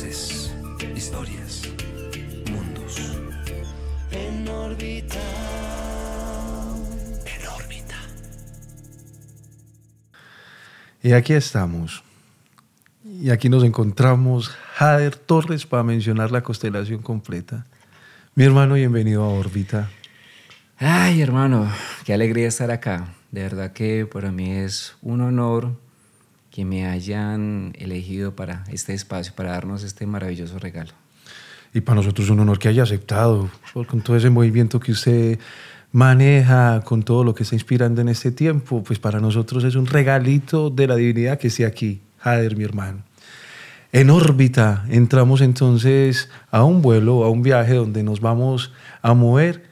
Voces, historias, mundos. En órbita. En órbita. Y aquí estamos. Y aquí nos encontramos Jader Torres para mencionar la constelación completa. Mi hermano, bienvenido a órbita. Ay, hermano, qué alegría estar acá. De verdad que para mí es un honor que me hayan elegido para este espacio, para darnos este maravilloso regalo. Y para nosotros es un honor que haya aceptado, con todo ese movimiento que usted maneja, con todo lo que está inspirando en este tiempo, pues para nosotros es un regalito de la divinidad que esté aquí, Jader, mi hermano. En órbita entramos entonces a un vuelo, a un viaje donde nos vamos a mover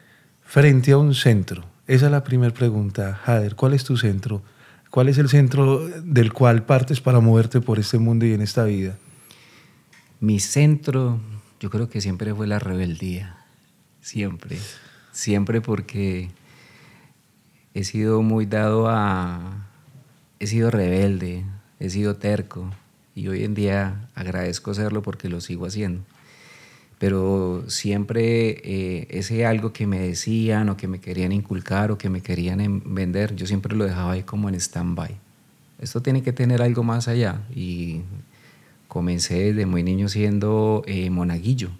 frente a un centro. Esa es la primera pregunta, Jader, ¿cuál es tu centro? ¿Cuál es el centro del cual partes para moverte por este mundo y en esta vida? Mi centro, yo creo que siempre fue la rebeldía. Siempre. Siempre, porque he sido muy dado a... He sido rebelde, he sido terco. Y hoy en día agradezco serlo porque lo sigo haciendo. Pero siempre ese algo que me decían o que me querían inculcar o que me querían vender, yo siempre lo dejaba ahí como en stand-by. Esto tiene que tener algo más allá. Y comencé desde muy niño siendo monaguillo,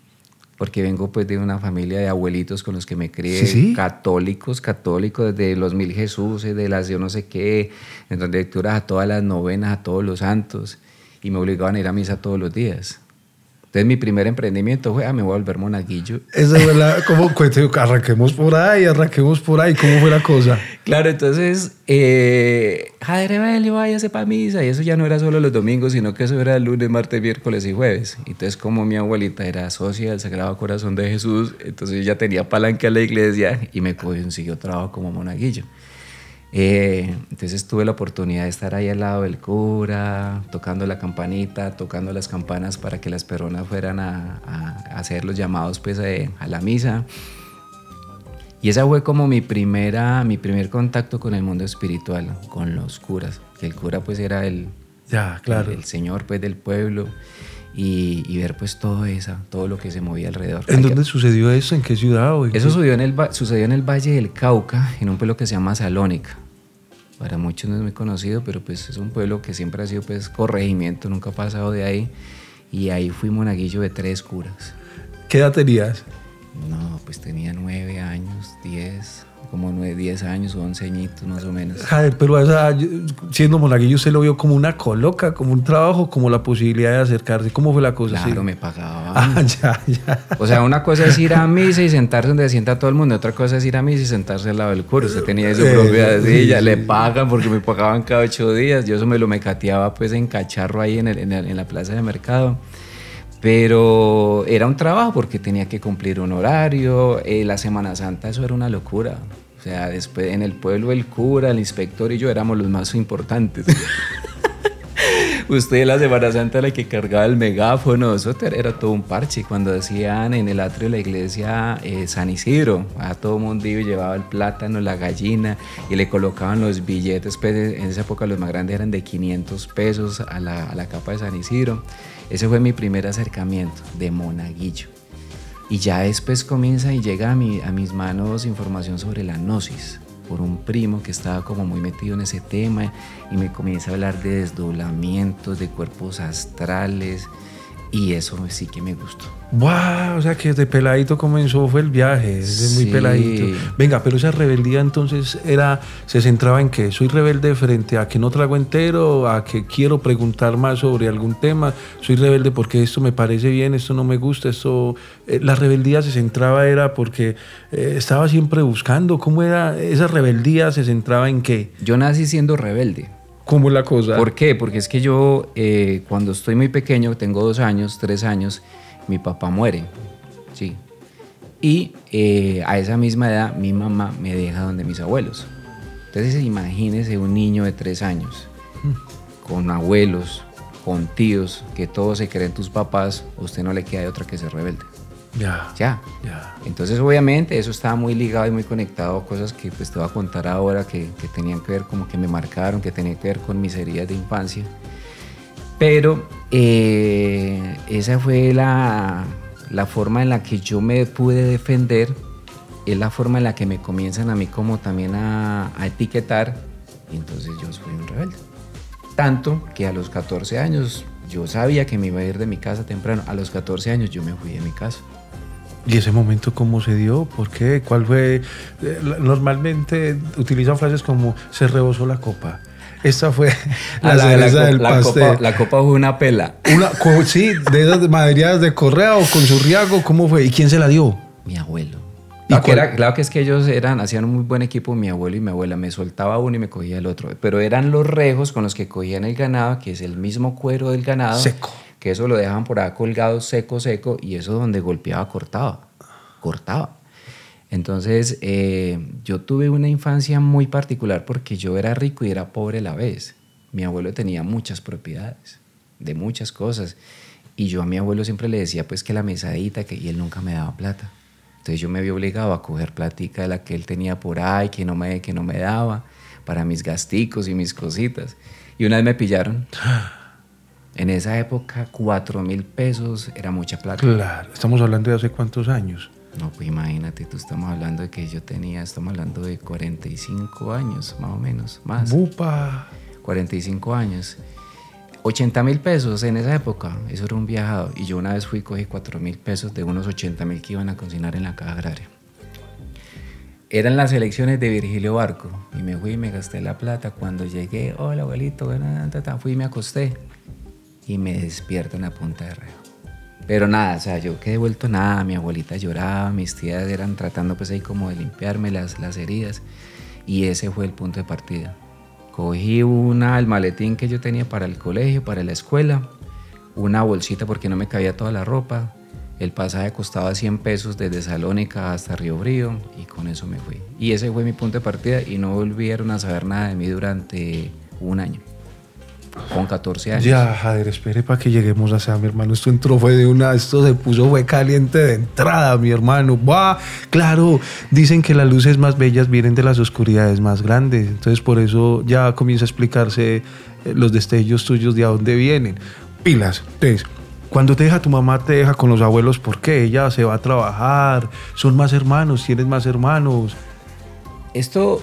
porque vengo pues de una familia de abuelitos con los que me crié, ¿Sí? católicos, desde los 1000 Jesuses, de las yo no sé qué, en donde lecturas a todas las novenas, a todos los santos, y me obligaban a ir a misa todos los días. Entonces mi primer emprendimiento fue, me voy a volver monaguillo. Esa fue la, ¿cómo? Arranquemos por ahí, ¿cómo fue la cosa? Claro, entonces, Jader Evelio, váyase para misa, y eso ya no era solo los domingos, sino que eso era lunes, martes, miércoles y jueves. Entonces, como mi abuelita era socia del Sagrado Corazón de Jesús, entonces ella tenía palanca en la iglesia y me consiguió trabajo como monaguillo. Entonces tuve la oportunidad de estar ahí al lado del cura, tocando la campanita, tocando las campanas para que las personas fueran a hacer los llamados pues, a la misa. Y esa fue como mi primer contacto con el mundo espiritual, con los curas, que el cura pues era el señor pues del pueblo, y ver pues todo lo que se movía alrededor. ¿En dónde sucedió eso? ¿En qué ciudad? Eso sucedió en el Valle del Cauca, en un pueblo que se llama Salónica. Para muchos no es muy conocido, pero pues es un pueblo que siempre ha sido pues corregimiento, nunca ha pasado de ahí, y ahí fui monaguillo de 3 curas. ¿Qué edad tenías? No, pues tenía 9 años, 10, como 10 años o 11 añitos más o menos. Jader, pero siendo monaguillo, ¿usted lo vio como una coloca, como un trabajo, como la posibilidad de acercarse? ¿Cómo fue la cosa? Claro, sí. me pagaban. Ya. O sea, una cosa es ir a misa y sentarse donde sienta todo el mundo, otra cosa es ir a misa y sentarse al lado del cura. Usted tenía su propia silla, le pagan porque me pagaban cada 8 días. Yo eso me lo mecateaba pues en cacharro ahí en la plaza de mercado. Pero era un trabajo porque tenía que cumplir un horario. La Semana Santa, eso era una locura. O sea, después en el pueblo el cura, el inspector y yo éramos los más importantes. Usted en la Semana Santa era el que cargaba el megáfono, eso era todo un parche. Cuando decían en el atrio de la iglesia San Isidro, a todo mundo iba y llevaba el plátano, la gallina, y le colocaban los billetes, pues, en esa época los más grandes eran de 500 pesos a la capa de San Isidro. Ese fue mi primer acercamiento de monaguillo. Y ya después comienza y llega a mis manos información sobre la gnosis, por un primo que estaba como muy metido en ese tema, y me comienza a hablar de desdoblamientos, de cuerpos astrales, y eso sí que me gustó. ¡Wow! O sea que desde peladito comenzó, fue el viaje, desde muy Sí. peladito. Venga, pero esa rebeldía entonces se centraba en qué? ¿Soy rebelde frente a que no trago entero, a que quiero preguntar más sobre algún tema? ¿Soy rebelde porque esto me parece bien, esto no me gusta, esto... La rebeldía se centraba era porque estaba siempre buscando. ¿Cómo era esa rebeldía? ¿Se centraba en qué? Yo nací siendo rebelde. ¿Cómo es la cosa? ¿Por qué? Porque es que yo cuando estoy muy pequeño, tengo 2 años, 3 años, mi papá muere, sí. Y a esa misma edad mi mamá me deja donde mis abuelos. Entonces imagínese un niño de 3 años, con abuelos, con tíos, que todos se creen tus papás, a usted no le queda de otra que ser rebelde. Ya. Entonces obviamente eso estaba muy ligado y muy conectado a cosas que pues te voy a contar ahora que tenían que ver, como que me marcaron, que tenían que ver con mis heridas de infancia. Pero esa fue la forma en la que yo me pude defender, es la forma en la que me comienzan a mí como también a etiquetar, y entonces yo soy un rebelde. Tanto que a los 14 años yo sabía que me iba a ir de mi casa temprano. A los 14 años yo me fui de mi casa. ¿Y ese momento cómo se dio? ¿Por qué? ¿Cuál fue? Normalmente utilizan frases como se rebosó la copa. Esta fue la cereza del pastel. La copa fue una pela. Sí, de esas maderiadas de Correa o con Zurriago, ¿cómo fue? ¿Y quién se la dio? Mi abuelo. ¿Y Claro que es que ellos hacían un muy buen equipo, mi abuelo y mi abuela. Me soltaba uno y me cogía el otro. Pero eran los rejos con los que cogían el ganado, que es el mismo cuero del ganado. Seco. Que eso lo dejaban por ahí colgado seco, y eso donde golpeaba, cortaba. Entonces, yo tuve una infancia muy particular porque yo era rico y era pobre a la vez. Mi abuelo tenía muchas propiedades, de muchas cosas. Y yo a mi abuelo siempre le decía pues que la mesadita, y él nunca me daba plata. Entonces yo me vi obligado a coger platica de la que él tenía por ahí, que no me daba, para mis gasticos y mis cositas. Y una vez me pillaron. En esa época, 4.000 pesos era mucha plata. Claro, estamos hablando de hace cuántos años. No, pues imagínate, estamos hablando de que estamos hablando de 45 años, más o menos, más. ¡Bupa! 45 años. 80.000 pesos en esa época, eso era un viajado. Y yo una vez fui y cogí 4.000 pesos de unos 80.000 que iban a cocinar en la caja agraria. Eran las elecciones de Virgilio Barco. Y me fui y me gasté la plata. Cuando llegué, hola abuelito, fui y me acosté. Y me despierto en la punta de rejo. Pero nada, o sea, yo quedé vuelto nada. Mi abuelita lloraba, mis tías eran tratando pues ahí como de limpiarme las heridas. Y ese fue el punto de partida. Cogí el maletín que yo tenía para el colegio, para la escuela, una bolsita porque no me cabía toda la ropa. El pasaje costaba 100 pesos desde Salónica hasta Río Frío y con eso me fui. Y ese fue mi punto de partida y no volvieron a saber nada de mí durante un año. Con 14 años. Ya, Jader, espere para que lleguemos a esa, mi hermano. Esto fue caliente de entrada, mi hermano. ¡Bah! Claro, dicen que las luces más bellas vienen de las oscuridades más grandes. Entonces, por eso ya comienza a explicarse los destellos tuyos de a dónde vienen. Pilas. Entonces, cuando te deja tu mamá, te deja con los abuelos, ¿por qué? Ella se va a trabajar, son más hermanos, tienes más hermanos. Esto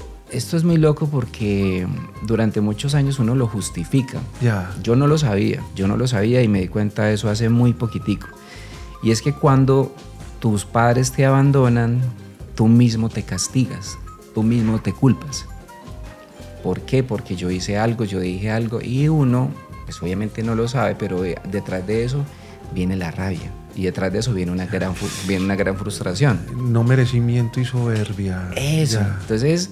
es muy loco porque durante muchos años uno lo justifica. Ya. Yo no lo sabía y me di cuenta de eso hace muy poquitico. Y es que cuando tus padres te abandonan, tú mismo te castigas, tú mismo te culpas. ¿Por qué? Porque yo hice algo, yo dije algo y uno, pues obviamente no lo sabe, pero detrás de eso viene la rabia. Y detrás de eso viene una gran frustración. No merecimiento y soberbia. Eso. Ya. Entonces,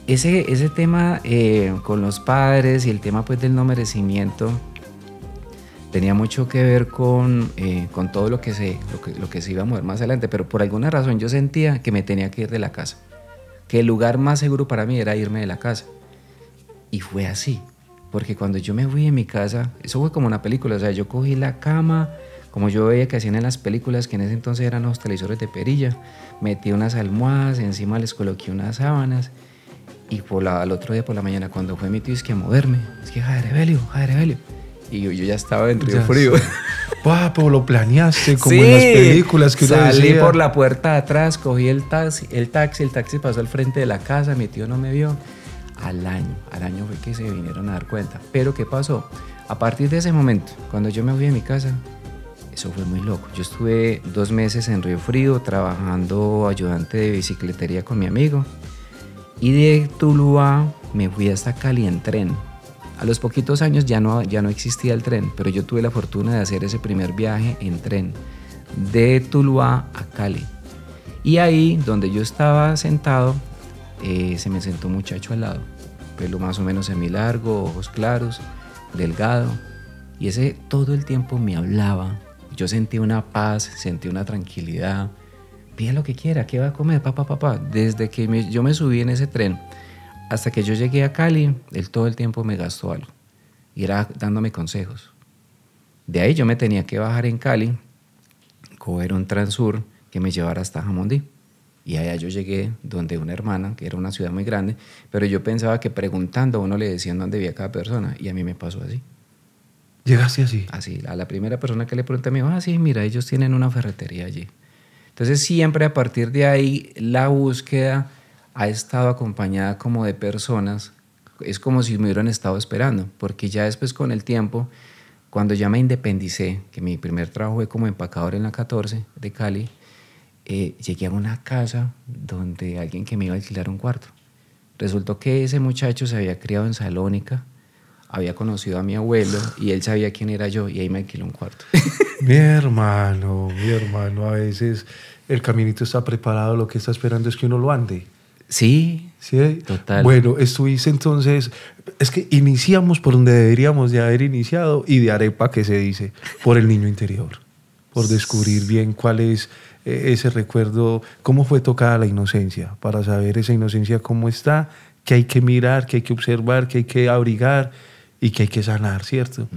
ese tema con los padres y el tema pues del no merecimiento tenía mucho que ver con todo lo que se iba a mover más adelante, pero por alguna razón yo sentía que me tenía que ir de la casa, que el lugar más seguro para mí era irme de la casa. Y fue así, porque cuando yo me fui de mi casa, eso fue como una película, o sea, yo cogí la cama, como yo veía que hacían en las películas, que en ese entonces eran los televisores de perilla, metí unas almohadas, encima les coloqué unas sábanas. Y al otro día por la mañana, cuando fue mi tío, es que a moverme, es que Jader Evelio. Y yo ya estaba en Río Frío. Pero lo planeaste como sí, en las películas que uno salí decía. por la puerta de atrás, cogí el taxi pasó al frente de la casa, mi tío no me vio. Al año fue que se vinieron a dar cuenta. Pero ¿qué pasó? A partir de ese momento, cuando yo me fui de mi casa, eso fue muy loco. Yo estuve 2 meses en Río Frío trabajando ayudante de bicicletería con mi amigo. Y de Tuluá me fui hasta Cali en tren. A los poquitos años ya no existía el tren, pero yo tuve la fortuna de hacer ese primer viaje en tren de Tuluá a Cali. Y ahí, donde yo estaba sentado, se me sentó un muchacho al lado. Pelo más o menos semilargo, ojos claros, delgado. Y ese todo el tiempo me hablaba. Yo sentí una paz, sentí una tranquilidad. Pida lo que quiera, ¿qué va a comer? Papá. Desde que yo me subí en ese tren hasta que yo llegué a Cali, él todo el tiempo me gastó algo. Y era dándome consejos. De ahí yo me tenía que bajar en Cali, coger un Transur que me llevara hasta Jamundí. Y allá yo llegué donde una hermana, que era una ciudad muy grande, pero yo pensaba que preguntando a uno le decían dónde vivía cada persona. Y a mí me pasó así. ¿Llegaste así? Así, a la primera persona que le pregunté me dijo, sí, mira, ellos tienen una ferretería allí. Entonces siempre a partir de ahí la búsqueda ha estado acompañada como de personas, es como si me hubieran estado esperando, porque ya después con el tiempo, cuando ya me independicé, que mi primer trabajo fue como empacador en la 14 de Cali, llegué a una casa donde alguien que me iba a alquilar un cuarto. Resultó que ese muchacho se había criado en Salónica, había conocido a mi abuelo y él sabía quién era yo y ahí me alquiló un cuarto. Mi hermano, a veces el caminito está preparado, lo que está esperando es que uno lo ande. Sí, ¿Sí? total. Bueno, estuviste entonces, es que iniciamos por donde deberíamos de haber iniciado y de arepa que se dice, por el niño interior, por descubrir bien cuál es ese recuerdo, cómo fue tocada la inocencia, para saber esa inocencia cómo está, que hay que mirar, que hay que observar, que hay que abrigar y que hay que sanar, ¿cierto?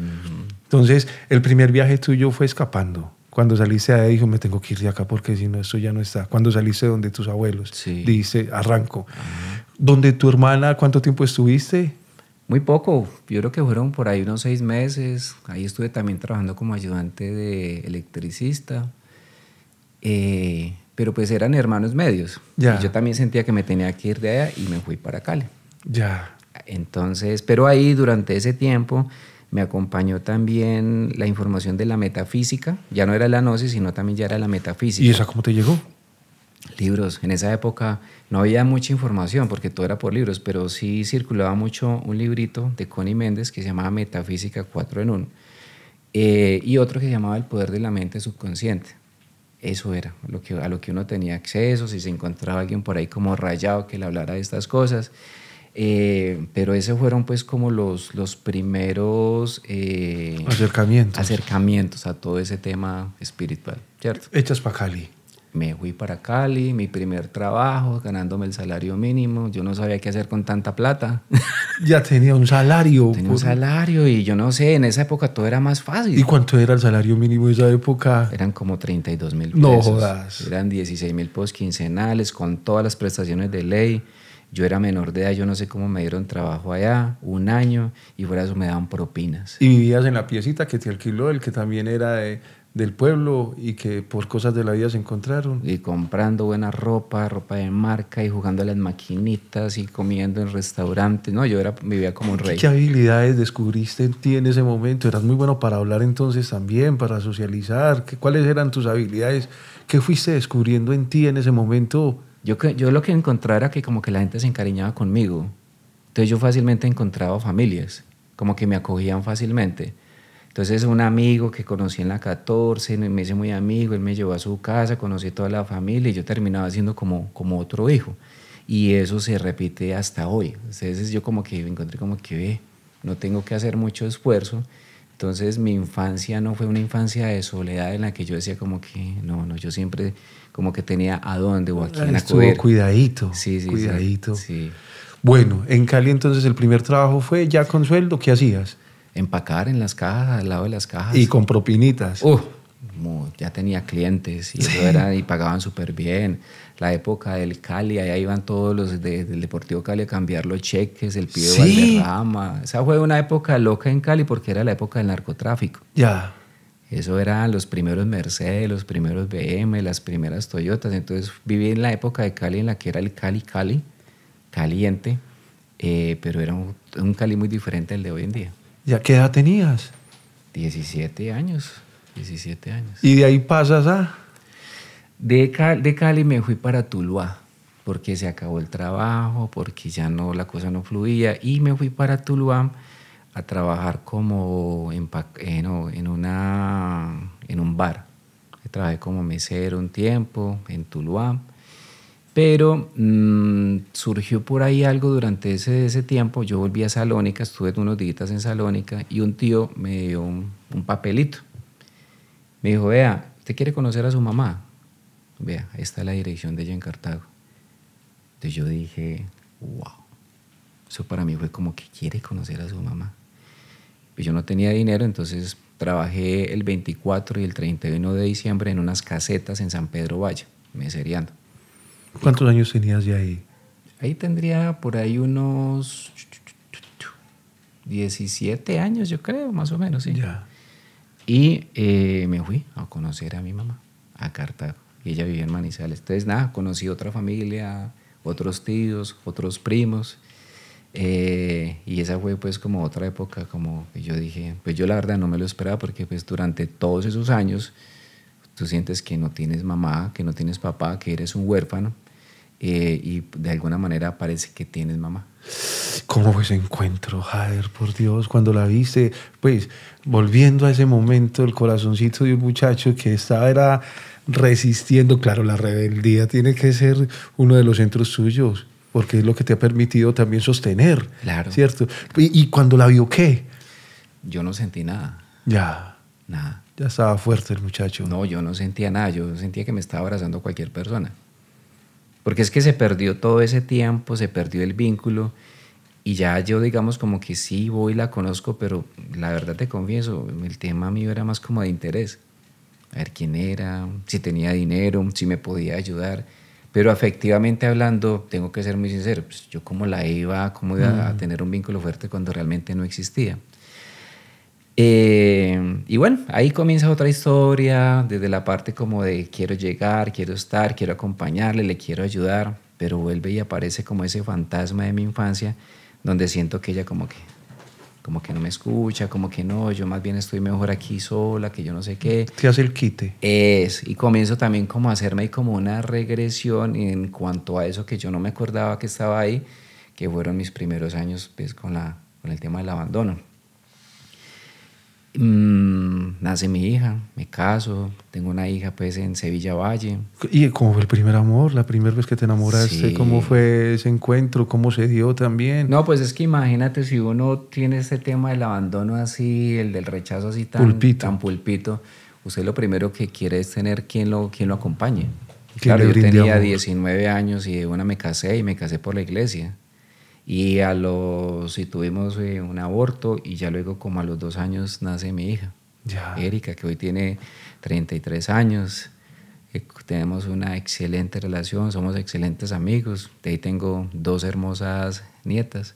Entonces, el primer viaje tuyo fue escapando. Cuando saliste de ahí, dijo, me tengo que ir de acá porque si no, esto ya no está. Cuando saliste donde tus abuelos, sí. Dijiste, arranco. ¿Donde tu hermana, cuánto tiempo estuviste? Muy poco, yo creo que fueron por ahí unos 6 meses. Ahí estuve también trabajando como ayudante de electricista. Pero pues eran hermanos medios. Ya. Y yo también sentía que me tenía que ir de allá y me fui para Cali. Ya. Entonces, pero ahí durante ese tiempo me acompañó también la información de la metafísica. Ya no era la gnosis, sino también ya era la metafísica. ¿Y esa cómo te llegó? Libros. En esa época no había mucha información porque todo era por libros, pero sí circulaba mucho un librito de Connie Méndez que se llamaba Metafísica 4 en 1 y otro que se llamaba El poder de la mente subconsciente. Eso era a lo que uno tenía acceso, si se encontraba alguien por ahí como rayado que le hablara de estas cosas. Pero esos fueron pues como los primeros acercamientos a todo ese tema espiritual, ¿cierto? Echas para Cali. Me fui para Cali, mi primer trabajo, ganándome el salario mínimo. Yo no sabía qué hacer con tanta plata. Ya tenía un salario. Tenía un salario y yo no sé, en esa época todo era más fácil. ¿Y cuánto era el salario mínimo de esa época? Eran como 32.000 pesos. No jodas. Eran 16.000 pesos quincenales con todas las prestaciones de ley. Yo era menor de edad, yo no sé cómo me dieron trabajo allá, 1 año, y fuera de eso me daban propinas. ¿Y vivías en la piecita que te alquiló, el que también era del pueblo y que por cosas de la vida se encontraron? Y comprando buena ropa de marca y jugando a las maquinitas y comiendo en restaurantes. No, vivía como un rey. ¿Qué habilidades descubriste en ti en ese momento? Eras muy bueno para hablar entonces también, para socializar. ¿Cuáles eran tus habilidades? ¿Qué fuiste descubriendo en ti en ese momento? Yo lo que encontraba era que como que la gente se encariñaba conmigo. Entonces yo fácilmente encontraba familias, como que me acogían fácilmente. Entonces un amigo que conocí en la 14, me hice muy amigo, él me llevó a su casa, conocí toda la familia y yo terminaba siendo como otro hijo. Y eso se repite hasta hoy. Entonces yo como que me encontré como que no tengo que hacer mucho esfuerzo. Entonces mi infancia no fue una infancia de soledad en la que yo decía como que no, yo siempre como que tenía a dónde o a quién acudir. Cuidadito. Sí, cuidadito. Sí. Bueno, en Cali entonces el primer trabajo fue ya con sueldo. ¿Qué hacías? Empacar en las cajas, al lado de las cajas. Y con propinitas. Ya tenía clientes y eso y pagaban súper bien. La época del Cali, allá iban todos los del Deportivo Cali a cambiar los cheques, el pibe Valderrama. Esa fue una época loca en Cali porque era la época del narcotráfico. Ya. Eso eran los primeros Mercedes, los primeros BM, las primeras Toyotas. Entonces viví en la época de Cali en la que era el Cali, caliente, pero era un Cali muy diferente al de hoy en día. ¿Ya qué edad tenías? 17 años. ¿Y de ahí pasas a...? De Cali me fui para Tuluá, porque se acabó el trabajo, porque ya la cosa no fluía, y me fui para Tuluá a trabajar como en un bar. Trabajé como mesero un tiempo en Tuluá, pero surgió por ahí algo durante ese tiempo. Yo volví a Salónica, estuve unos días en Salónica y un tío me dio un papelito. Me dijo, vea, ¿usted quiere conocer a su mamá? Vea, ahí está la dirección de ella en Cartago. Entonces yo dije, wow, eso para mí fue como que quiere conocer a su mamá. Pues yo no tenía dinero, entonces trabajé el 24 y el 31 de diciembre en unas casetas en San Pedro Valle, mesereando. ¿Cuántos años tenías ya ahí? Ahí tendría por ahí unos 17 años, yo creo, más o menos, sí. Ya. Y me fui a conocer a mi mamá, a Cartago. Y ella vivía en Manizales. Entonces, nada, conocí otra familia, otros tíos, otros primos. Y esa fue pues como otra época, como que yo dije, pues yo la verdad no me lo esperaba, porque pues durante todos esos años tú sientes que no tienes mamá, que no tienes papá, que eres un huérfano, y de alguna manera parece que tienes mamá. ¿Cómo fue ese encuentro, Jader? Por Dios, cuando la viste, pues volviendo a ese momento, el corazoncito de un muchacho que estaba resistiendo. Claro, la rebeldía tiene que ser uno de los centros suyos, porque es lo que te ha permitido también sostener. Claro. ¿Cierto? ¿Y cuando la vio qué? Yo no sentí nada. Ya. Nada. Ya estaba fuerte el muchacho. No, yo no sentía nada. Yo sentía que me estaba abrazando cualquier persona. Porque es que se perdió todo ese tiempo, se perdió el vínculo. Y ya yo, digamos, como que sí voy y la conozco, pero la verdad te confieso, el tema mío era más como de interés. A ver quién era, si tenía dinero, si me podía ayudar. Pero afectivamente hablando, tengo que ser muy sincero, pues yo cómo iba a tener un vínculo fuerte cuando realmente no existía. Y bueno, ahí comienza otra historia, desde la parte como de quiero llegar, quiero estar, quiero acompañarle, le quiero ayudar, pero vuelve y aparece como ese fantasma de mi infancia, donde siento que ella como que no me escucha, como que no, yo más bien estoy mejor aquí sola, que yo no sé qué. Te hace el quite. Y comienzo también como a hacerme como una regresión en cuanto a eso que yo no me acordaba que estaba ahí, que fueron mis primeros años pues, con el tema del abandono. Nace mi hija, me caso, tengo una hija pues en Sevilla Valle. ¿Y cómo fue el primer amor? ¿La primera vez que te enamoraste? Sí. ¿Cómo fue ese encuentro? ¿Cómo se dio también? No, pues es que imagínate si uno tiene este tema del abandono así, el del rechazo así tan pulpito, usted lo primero que quiere es tener quien lo acompañe. Claro, yo tenía 19 años y de una me casé por la iglesia. Y tuvimos un aborto y ya luego como a los 2 años nace mi hija, ya. Erika, que hoy tiene 33 años. Tenemos una excelente relación, somos excelentes amigos. De ahí tengo 2 hermosas nietas.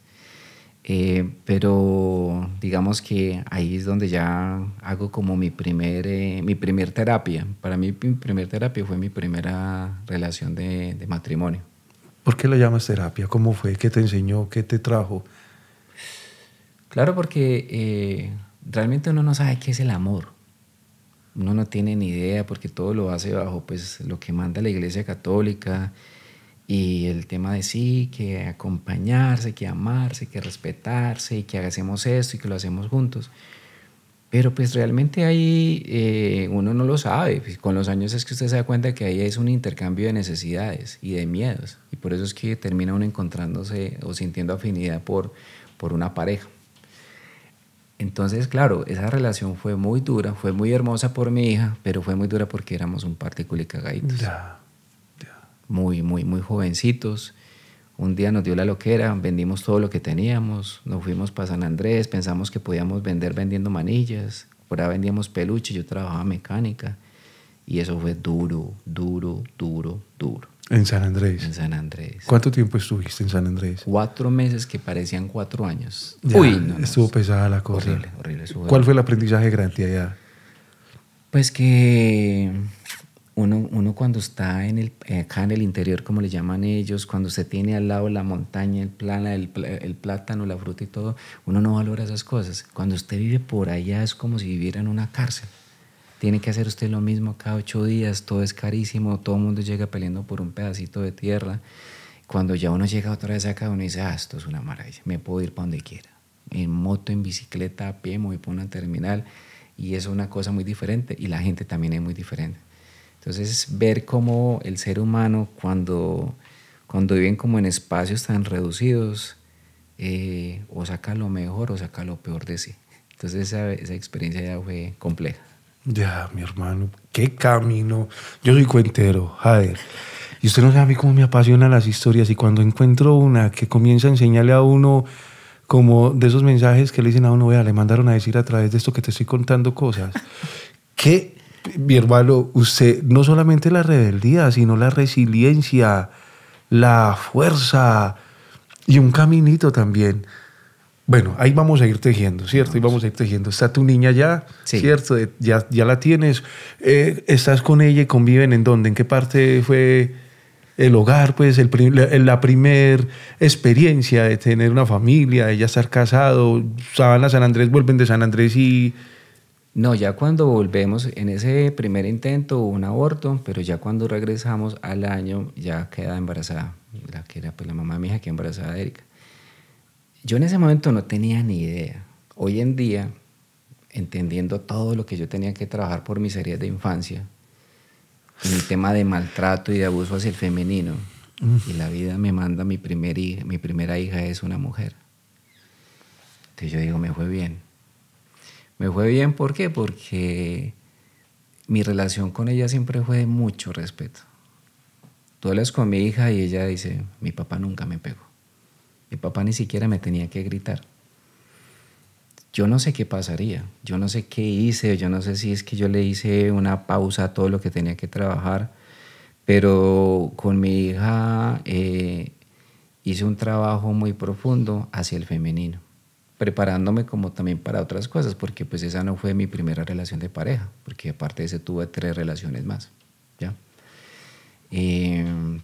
Pero digamos que ahí es donde ya hago como mi primer terapia. Para mí mi primer terapia fue mi primera relación de matrimonio. ¿Por qué lo llamas terapia? ¿Cómo fue? ¿Qué te enseñó? ¿Qué te trajo? Claro, porque realmente uno no sabe qué es el amor. Uno no tiene ni idea porque todo lo hace bajo pues, lo que manda la Iglesia Católica y el tema de sí, que acompañarse, que amarse, que respetarse y que hacemos esto y que lo hacemos juntos. Pero pues realmente ahí uno no lo sabe. Con los años es que usted se da cuenta que ahí es un intercambio de necesidades y de miedos. Y por eso es que termina uno encontrándose o sintiendo afinidad por una pareja. Entonces, claro, esa relación fue muy dura, fue muy hermosa por mi hija, pero fue muy dura porque éramos un par de culicagaditos. Ya. Muy, muy, muy jovencitos. Un día nos dio la loquera, vendimos todo lo que teníamos, nos fuimos para San Andrés, pensamos que podíamos vender vendiendo manillas, por ahí vendíamos peluche, yo trabajaba mecánica y eso fue duro. ¿En San Andrés? En San Andrés. ¿Cuánto tiempo estuviste en San Andrés? 4 meses que parecían 4 años. Ya, Uy, no. Estuvo pesada la cosa. Horrible. ¿Cuál fue el aprendizaje grande allá? Pues que uno cuando está acá en el interior, como le llaman ellos, cuando usted tiene al lado la montaña, el plátano, la fruta y todo, uno no valora esas cosas. Cuando usted vive por allá es como si viviera en una cárcel. Tiene que hacer usted lo mismo cada 8 días, todo es carísimo, todo el mundo llega peleando por un pedacito de tierra. Cuando ya uno llega otra vez acá, uno dice, esto es una maravilla, me puedo ir para donde quiera. En moto, en bicicleta, a pie, me voy para una terminal y eso es una cosa muy diferente y la gente también es muy diferente. Entonces, ver cómo el ser humano, cuando viven como en espacios tan reducidos, o saca lo mejor o saca lo peor de sí. Entonces, esa experiencia ya fue compleja. Ya, mi hermano, qué camino. Yo soy cuentero, Jader. Y usted no sabe a mí cómo me apasionan las historias. Y cuando encuentro una que comienza a enseñarle a uno como de esos mensajes que le dicen a uno, vea, le mandaron a decir a través de esto que te estoy contando cosas. Que, mi hermano, usted no solamente la rebeldía, sino la resiliencia, la fuerza y un caminito también. Bueno, ahí vamos a ir tejiendo, ¿cierto? Ahí vamos a ir tejiendo. Está tu niña ya, Sí. ¿cierto? Ya la tienes. ¿Estás con ella y conviven en dónde? ¿En qué parte fue el hogar? Pues la primer experiencia de tener una familia, de ya estar casado. Estaban a San Andrés, vuelven de San Andrés y... No, ya cuando volvemos, en ese primer intento hubo un aborto, pero ya cuando regresamos al año ya queda embarazada, la que era pues la mamá de mi hija, que embarazada de Erika. Yo en ese momento no tenía ni idea. Hoy en día, entendiendo todo lo que yo tenía que trabajar por mis heridas de infancia, en el tema de maltrato y de abuso hacia el femenino, y la vida me manda mi primera hija es una mujer. Entonces yo digo, me fue bien. Me fue bien, ¿por qué? Porque mi relación con ella siempre fue de mucho respeto. Tú hablas con mi hija y ella dice, mi papá nunca me pegó. Mi papá ni siquiera me tenía que gritar. Yo no sé qué pasaría, yo no sé qué hice, yo no sé si es que yo le hice una pausa a todo lo que tenía que trabajar, pero con mi hija hice un trabajo muy profundo hacia el femenino, preparándome como también para otras cosas, porque pues esa no fue mi primera relación de pareja, porque aparte de eso tuve 3 relaciones más, ¿ya?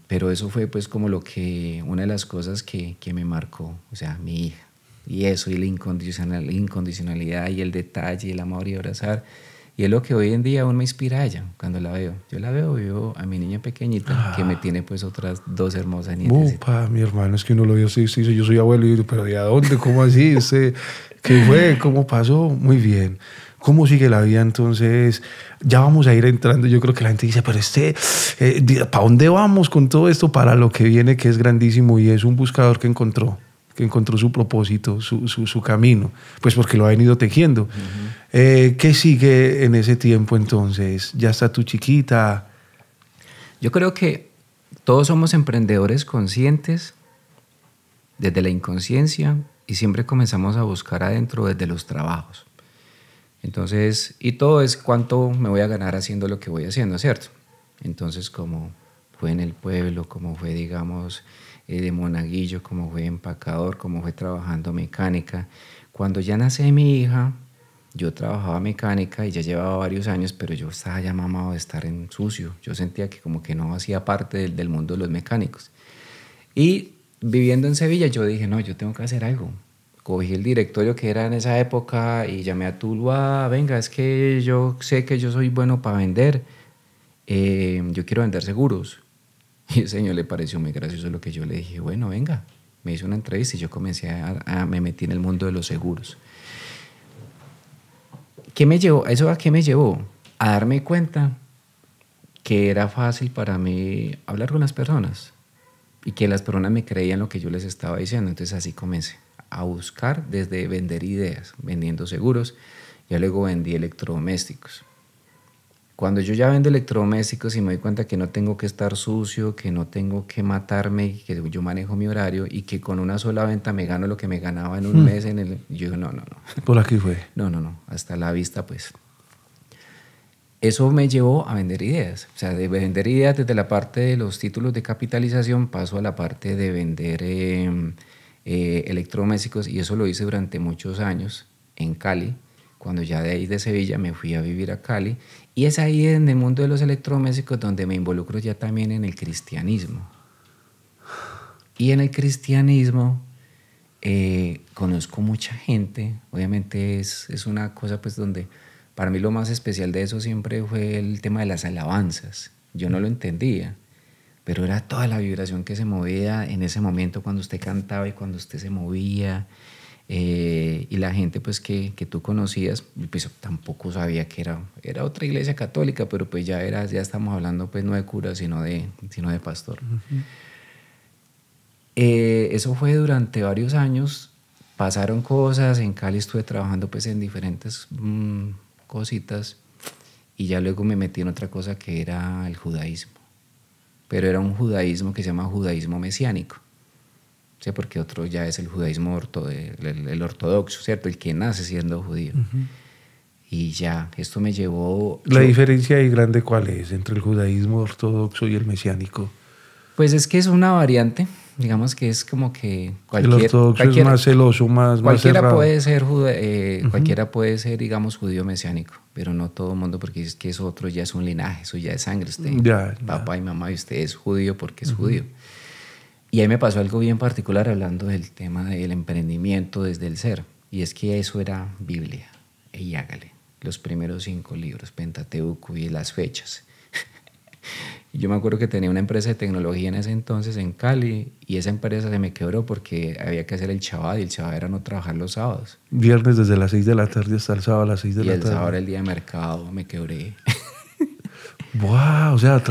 Pero eso fue pues como una de las cosas que me marcó, o sea, mi hija, y eso, y la incondicionalidad, y el detalle, y el amor, y abrazar, y es lo que hoy en día aún me inspira a ella, cuando la veo. Yo la veo a mi niña pequeñita, que me tiene pues otras 2 hermosas nietas. Upa, mi hermano, es que uno lo vio así, sí, yo soy abuelo, y yo, pero ¿de a dónde? ¿Cómo así? ¿Qué fue? ¿Cómo pasó? Muy bien. ¿Cómo sigue la vida entonces? Ya vamos a ir entrando. Yo creo que la gente dice, pero ¿para dónde vamos con todo esto? Para lo que viene, que es grandísimo, y es un buscador que encontró su propósito, su camino, pues porque lo ha venido tejiendo. ¿Qué sigue en ese tiempo entonces? ¿Ya está tu chiquita? Yo creo que todos somos emprendedores conscientes desde la inconsciencia y siempre comenzamos a buscar adentro desde los trabajos. Entonces, y todo es cuánto me voy a ganar haciendo lo que voy haciendo, ¿cierto? Entonces, como fue en el pueblo, como fue, digamos, de monaguillo, como fue empacador, como fue trabajando mecánica. Cuando ya nace mi hija, yo trabajaba mecánica y ya llevaba varios años, pero yo estaba ya mamado de estar en sucio. Yo sentía que como que no hacía parte del mundo de los mecánicos. Y viviendo en Sevilla, yo dije, no, yo tengo que hacer algo. Cogí el directorio que era en esa época y llamé a Tuluá, venga, es que yo sé que yo soy bueno para vender, yo quiero vender seguros. Y el señor le pareció muy gracioso lo que yo le dije, bueno, venga. Me hizo una entrevista y yo comencé me metí en el mundo de los seguros. ¿Qué me llevó? ¿Eso a qué me llevó? A darme cuenta que era fácil para mí hablar con las personas y que las personas me creían lo que yo les estaba diciendo. Entonces así comencé a buscar desde vender ideas, vendiendo seguros. Ya luego vendí electrodomésticos. Cuando yo ya vendo electrodomésticos y me doy cuenta que no tengo que estar sucio, que no tengo que matarme, que yo manejo mi horario y que con una sola venta me gano lo que me ganaba en un mes, yo digo, no. ¿Por aquí fue? No, hasta la vista pues. Eso me llevó a vender ideas. O sea, de vender ideas desde la parte de los títulos de capitalización paso a la parte de vender electrodomésticos, y eso lo hice durante muchos años en Cali. Cuando ya de ahí de Sevilla me fui a vivir a Cali, y es ahí en el mundo de los electrodomésticos donde me involucro ya también en el cristianismo. Y en el cristianismo conozco mucha gente. Obviamente es una cosa pues donde para mí lo más especial de eso siempre fue el tema de las alabanzas. Yo no lo entendía, pero era toda la vibración que se movía en ese momento cuando usted cantaba y cuando usted se movía. Y la gente pues que tú conocías, pues tampoco sabía que era otra iglesia católica, pero pues ya estamos hablando pues no de cura sino de pastor. Eso fue durante varios años. Pasaron cosas, en Cali estuve trabajando pues en diferentes cositas, y ya luego me metí en otra cosa que era el judaísmo, pero era un judaísmo que se llama judaísmo mesiánico. Sí, porque otro ya es el judaísmo el ortodoxo, ¿cierto? El que nace siendo judío. Y ya, esto me llevó... ¿La diferencia ahí grande cuál es entre el judaísmo ortodoxo y el mesiánico? Pues es que es una variante digamos que es como que El ortodoxo es más celoso, más cerrado. Puede ser cualquiera puede ser, digamos, judío mesiánico, pero no todo el mundo, porque es que es otro, ya es un linaje, eso ya es sangre. Usted, papá y mamá, y usted es judío porque es judío. Y ahí me pasó algo bien particular hablando del tema del emprendimiento desde el ser, y es que eso era Biblia, y hágale, los primeros 5 libros, Pentateuco y las fechas. Y yo me acuerdo que tenía una empresa de tecnología en ese entonces en Cali, y esa empresa se me quebró porque había que hacer el Shabbat, y el Shabbat era no trabajar los sábados. Viernes desde las 6 de la tarde hasta el sábado a las 6 de la tarde. Y el sábado era el día de mercado, me quebré. Wow, o sea,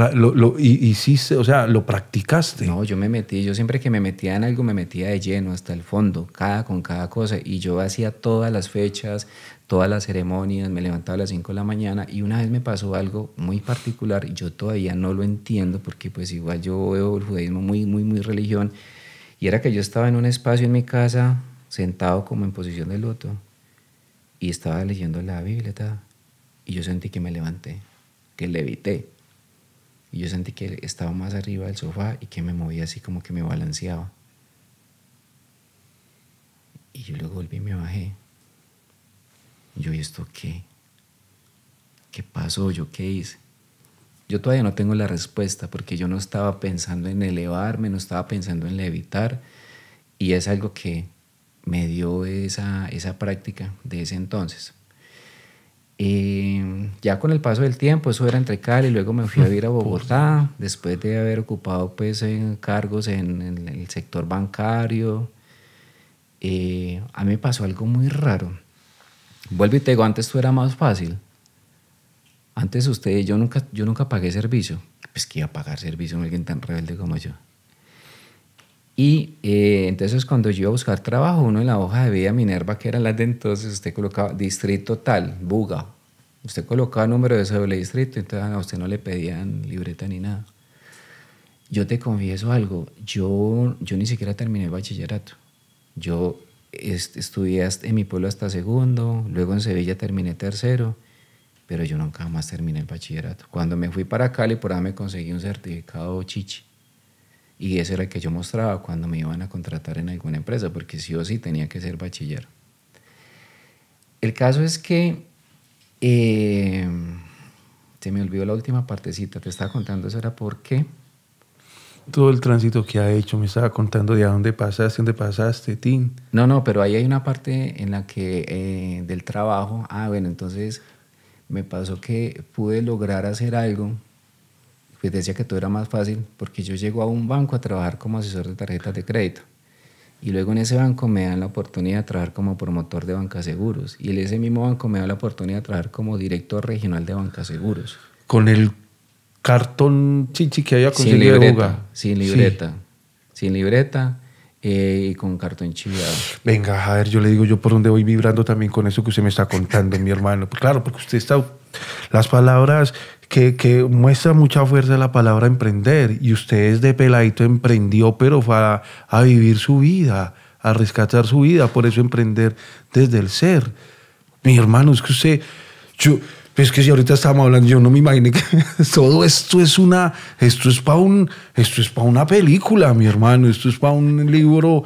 hiciste, o sea, lo practicaste. No, yo me metí, yo siempre que me metía en algo me metía de lleno hasta el fondo, con cada cosa, y yo hacía todas las fechas, todas las ceremonias, me levantaba a las 5 de la mañana, y una vez me pasó algo muy particular, y yo todavía no lo entiendo, porque pues igual yo veo el judaísmo muy religión, y era que yo estaba en un espacio en mi casa, sentado como en posición de luto, y estaba leyendo la Biblia, y yo sentí que me levanté, que levité, y yo sentí que estaba más arriba del sofá y que me movía así como que me balanceaba, y yo luego volví y me bajé. Y yo, ¿y esto qué? ¿Qué pasó? ¿Yo qué hice? Yo todavía no tengo la respuesta, porque yo no estaba pensando en elevarme, no estaba pensando en levitar, y es algo que me dio esa práctica de ese entonces. Ya con el paso del tiempo, eso era entre Cali, luego me fui a vivir a Bogotá, después de haber ocupado pues en cargos en el sector bancario. A mí me pasó algo muy raro. Vuelvo y te digo, antes todo era más fácil. Antes yo nunca pagué servicio. Pues que iba a pagar servicio a alguien tan rebelde como yo. Y entonces cuando yo iba a buscar trabajo, uno en la hoja de vida Minerva, que eran las de entonces, usted colocaba distrito tal, Buga. Usted colocaba número de cédula de distrito, entonces a usted no le pedían libreta ni nada. Yo te confieso algo, yo ni siquiera terminé el bachillerato. Yo estudié en mi pueblo hasta segundo, luego en Sevilla terminé tercero, pero yo nunca más terminé el bachillerato. Cuando me fui para Cali, por ahí me conseguí un certificado chichi. Y ese era el que yo mostraba cuando me iban a contratar en alguna empresa, porque sí o sí tenía que ser bachiller. El caso es que se me olvidó la última partecita. Te estaba contando, eso era por qué. Todo el tránsito que ha hecho, me estaba contando de a dónde pasaste, Tin. No, pero ahí hay una parte en la que del trabajo, bueno, entonces me pasó que pude lograr hacer algo. Pues decía que todo era más fácil, porque yo llego a un banco a trabajar como asesor de tarjetas de crédito, y luego en ese banco me dan la oportunidad de trabajar como promotor de Bancaseguros, y en ese mismo banco me da la oportunidad de trabajar como director regional de Bancaseguros. Con el cartón chichi que había conseguido de Buga. Sin libreta, sí. Sin libreta y con cartón chiviado. Venga, a ver, yo le digo yo por dónde voy vibrando también con eso que usted me está contando, mi hermano. Pues claro, porque usted está... Las palabras que muestra mucha fuerza la palabra emprender, y usted desde peladito emprendió, pero fue a vivir su vida, a rescatar su vida, por eso emprender desde el ser. Mi hermano, es que usted... Es que si ahorita estábamos hablando, yo no me imaginé que todo esto es para una película, mi hermano. Esto es para un libro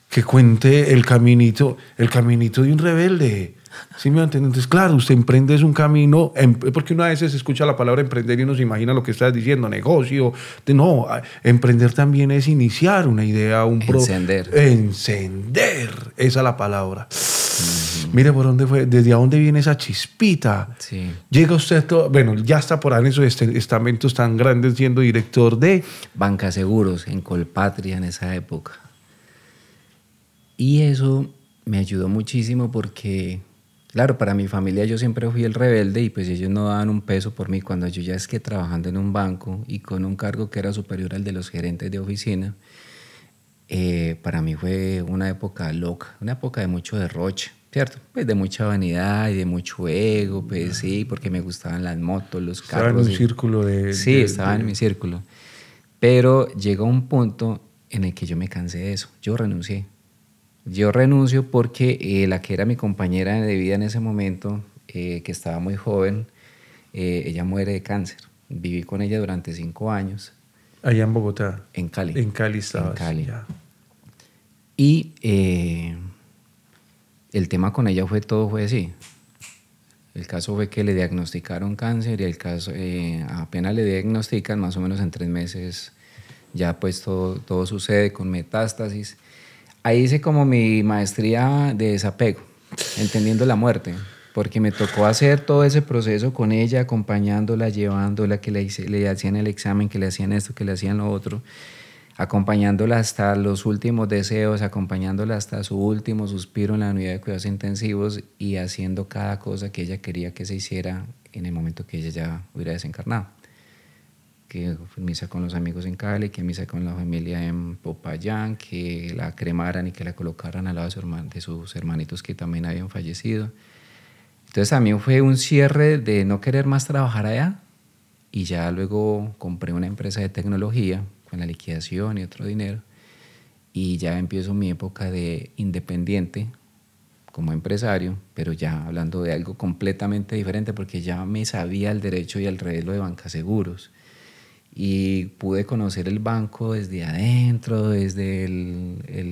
que cuente el caminito de un rebelde. ¿Sí me entiendes? Entonces, claro, usted emprende es un camino, porque uno a veces escucha la palabra emprender y uno se imagina lo que estás diciendo, negocio. No, emprender también es iniciar una idea, Encender. Encender, esa es la palabra. Mire por dónde fue, desde dónde viene esa chispita. Sí. Llega usted, ya está por ahí en esos estamentos tan grandes siendo director de Bancaseguros, en Colpatria en esa época. Y eso me ayudó muchísimo porque, claro, para mi familia yo siempre fui el rebelde, y pues ellos no daban un peso por mí cuando yo ya es que trabajando en un banco y con un cargo que era superior al de los gerentes de oficina. Para mí fue una época loca, una época de mucho derroche, ¿cierto? Pues de mucha vanidad y de mucho ego, pues sí, porque me gustaban las motos, los carros. Estaba en un círculo de... Sí, estaba en mi círculo. Pero llegó un punto en el que yo me cansé de eso. Yo renuncié. Yo renuncio porque la que era mi compañera de vida en ese momento, que estaba muy joven, ella muere de cáncer. Viví con ella durante 5 años. Allá en Bogotá. En Cali. En Cali estabas. En Cali. Ya. Y el tema con ella todo fue así. El caso fue que le diagnosticaron cáncer y el caso, apenas le diagnostican, más o menos en 3 meses, ya pues todo sucede con metástasis. Ahí hice como mi maestría de desapego, entendiendo la muerte, porque me tocó hacer todo ese proceso con ella, acompañándola, llevándola, que le hacían el examen, que le hacían esto, que le hacían lo otro, acompañándola hasta los últimos deseos, acompañándola hasta su último suspiro en la unidad de cuidados intensivos y haciendo cada cosa que ella quería que se hiciera en el momento que ella ya hubiera desencarnado. Que misa con los amigos en Cali, que misa con la familia en Popayán, que la cremaran y que la colocaran al lado de sus hermanitos que también habían fallecido. Entonces a mí fue un cierre de no querer más trabajar allá y ya luego compré una empresa de tecnología con la liquidación y otro dinero y ya empiezo mi época de independiente como empresario, pero ya hablando de algo completamente diferente porque ya me sabía el derecho y al revés lo de bancaseguros y pude conocer el banco desde adentro, desde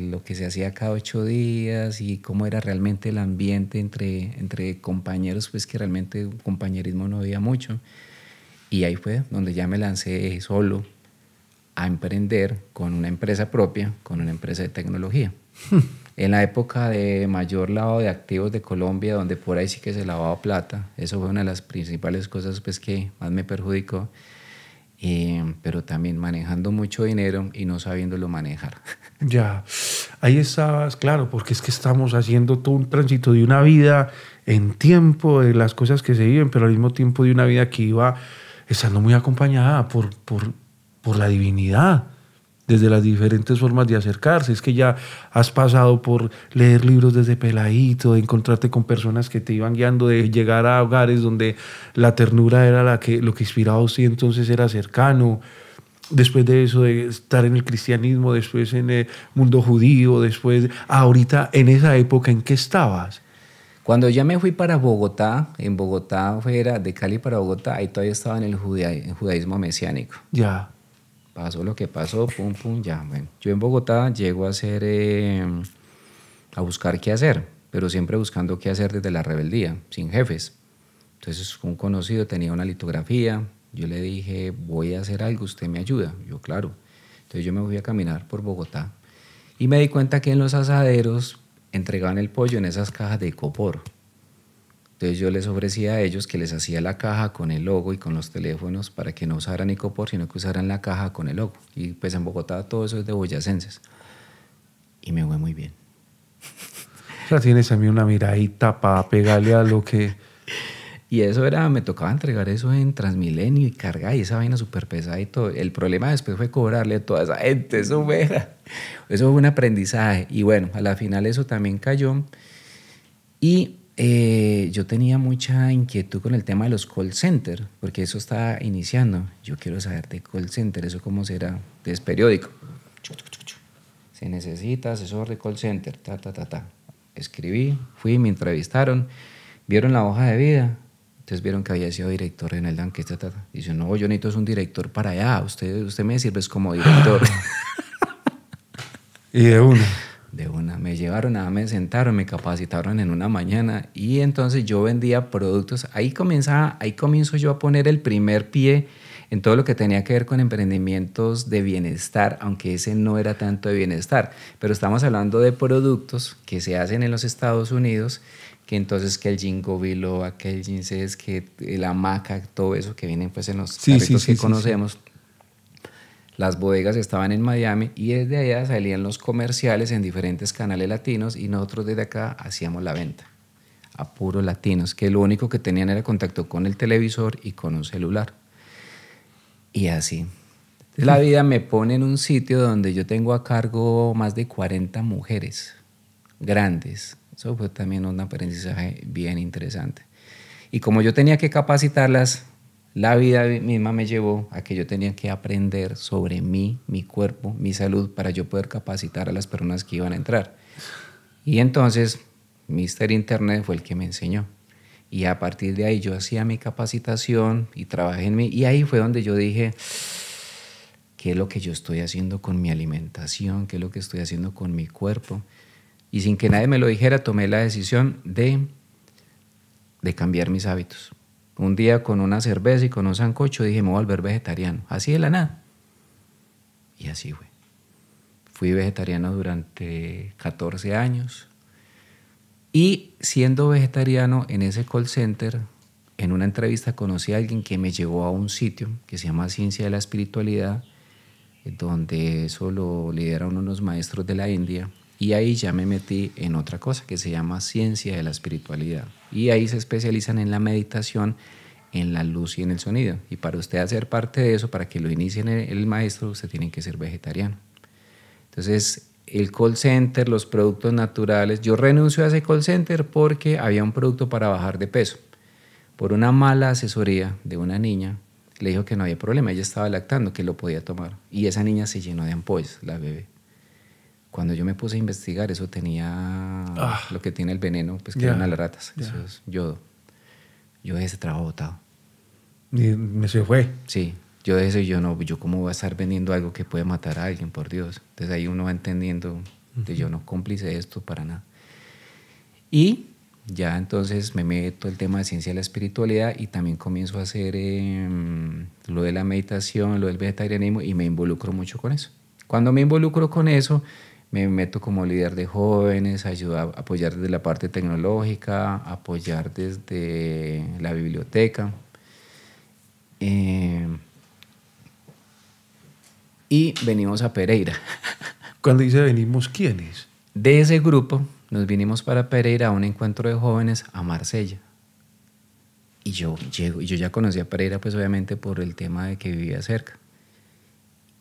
lo que se hacía cada 8 días y cómo era realmente el ambiente entre compañeros, pues que realmente un compañerismo no había mucho. Y ahí fue donde ya me lancé solo a emprender con una empresa propia, con una empresa de tecnología. En la época de mayor lavado de activos de Colombia, donde por ahí sí que se lavaba plata, eso fue una de las principales cosas pues, que más me perjudicó, pero también manejando mucho dinero y no sabiéndolo manejar. Ya, ahí estabas, claro, porque es que estamos haciendo todo un tránsito de una vida en tiempo, de las cosas que se viven, pero al mismo tiempo de una vida que iba estando muy acompañada por la divinidad, desde las diferentes formas de acercarse. Es que ya has pasado por leer libros desde peladito, de encontrarte con personas que te iban guiando, de llegar a hogares donde la ternura era lo que inspiraba a usted, entonces era cercano. Después de eso, de estar en el cristianismo, después en el mundo judío, después, ahorita, en esa época, ¿en qué estabas? Cuando ya me fui para Bogotá, en Bogotá fuera de Cali para Bogotá, ahí todavía estaba en el judaísmo mesiánico. Ya. Pasó lo que pasó, pum, pum, ya. Bueno, yo en Bogotá llego a buscar qué hacer, pero siempre buscando qué hacer desde la rebeldía, sin jefes. Entonces un conocido tenía una litografía, yo le dije, voy a hacer algo, usted me ayuda. Yo, claro. Entonces yo me fui a caminar por Bogotá y me di cuenta que en los asaderos entregaban el pollo en esas cajas de icopor. Entonces yo les ofrecía a ellos que les hacía la caja con el logo y con los teléfonos para que no usaran icopor, sino que usaran la caja con el logo. Y pues en Bogotá todo eso es de boyacenses. Y me fue muy bien. O sea, tienes a mí una miradita para pegarle a lo que... Y eso me tocaba entregar eso en Transmilenio y cargar y esa vaina súper pesada y todo. El problema después fue cobrarle a toda esa gente, eso fue un aprendizaje. Y bueno, a la final eso también cayó. Y yo tenía mucha inquietud con el tema de los call centers, porque eso estaba iniciando. Yo quiero saber de call center, eso cómo será, es periódico. Se necesita asesor de call center, Escribí, fui, me entrevistaron, vieron la hoja de vida, entonces vieron que había sido director en el Danque, Dice, no, yo necesito es un director para allá, usted me sirve como director. Y de una. De una, me llevaron, me sentaron, me capacitaron en una mañana y entonces yo vendía productos. Ahí comienzo yo a poner el primer pie en todo lo que tenía que ver con emprendimientos de bienestar, aunque ese no era tanto de bienestar, pero estamos hablando de productos que se hacen en los Estados Unidos, que entonces que el Ginkgo biloba, que el ginseng, que la maca, todo eso que vienen pues en los carritos que conocemos. Sí. Las bodegas estaban en Miami y desde allá salían los comerciales en diferentes canales latinos y nosotros desde acá hacíamos la venta a puros latinos, que lo único que tenían era contacto con el televisor y con un celular. Y así. La vida me pone en un sitio donde yo tengo a cargo más de 40 mujeres grandes. Eso fue también un aprendizaje bien interesante. Y como yo tenía que capacitarlas, la vida misma me llevó a que yo tenía que aprender sobre mí, mi cuerpo, mi salud, para yo poder capacitar a las personas que iban a entrar. Y entonces, Mr. Internet fue el que me enseñó. Y a partir de ahí yo hacía mi capacitación y trabajé en mí. Y ahí fue donde yo dije, qué es lo que yo estoy haciendo con mi alimentación, qué es lo que estoy haciendo con mi cuerpo. Y sin que nadie me lo dijera, tomé la decisión de cambiar mis hábitos. Un día con una cerveza y con un sancocho dije, me voy a volver vegetariano, así de la nada. Y así fue. Fui vegetariano durante 14 años. Y siendo vegetariano en ese call center, en una entrevista conocí a alguien que me llevó a un sitio que se llama Ciencia de la Espiritualidad, donde eso lo lideran unos maestros de la India. Y ahí ya me metí en otra cosa que se llama Ciencia de la Espiritualidad. Y ahí se especializan en la meditación, en la luz y en el sonido. Y para usted hacer parte de eso, para que lo inicie el maestro, usted tiene que ser vegetariano. Entonces, el call center, los productos naturales, yo renuncio a ese call center porque había un producto para bajar de peso. Por una mala asesoría de una niña, le dijo que no había problema, ella estaba lactando, que lo podía tomar. Y esa niña se llenó de ampollas, la bebé. Cuando yo me puse a investigar, eso tenía lo que tiene el veneno, pues que eran las ratas, eso es yodo. Yo dejé ese trabajo botado. Y me se fue. Sí, yo dejé eso, yo cómo voy a estar vendiendo algo que puede matar a alguien, por Dios. Entonces ahí uno va entendiendo que yo no cómplice de esto para nada. Y ya entonces me meto el tema de ciencia de la espiritualidad y también comienzo a hacer lo de la meditación, lo del vegetarianismo y me involucro mucho con eso. Cuando me involucro con eso, me meto como líder de jóvenes, ayudo a apoyar desde la parte tecnológica, apoyar desde la biblioteca. Y venimos a Pereira. Cuando dice venimos, ¿quiénes? De ese grupo nos vinimos para Pereira a un encuentro de jóvenes a Marsella. Y yo llego, y yo ya conocía Pereira pues obviamente por el tema de que vivía cerca.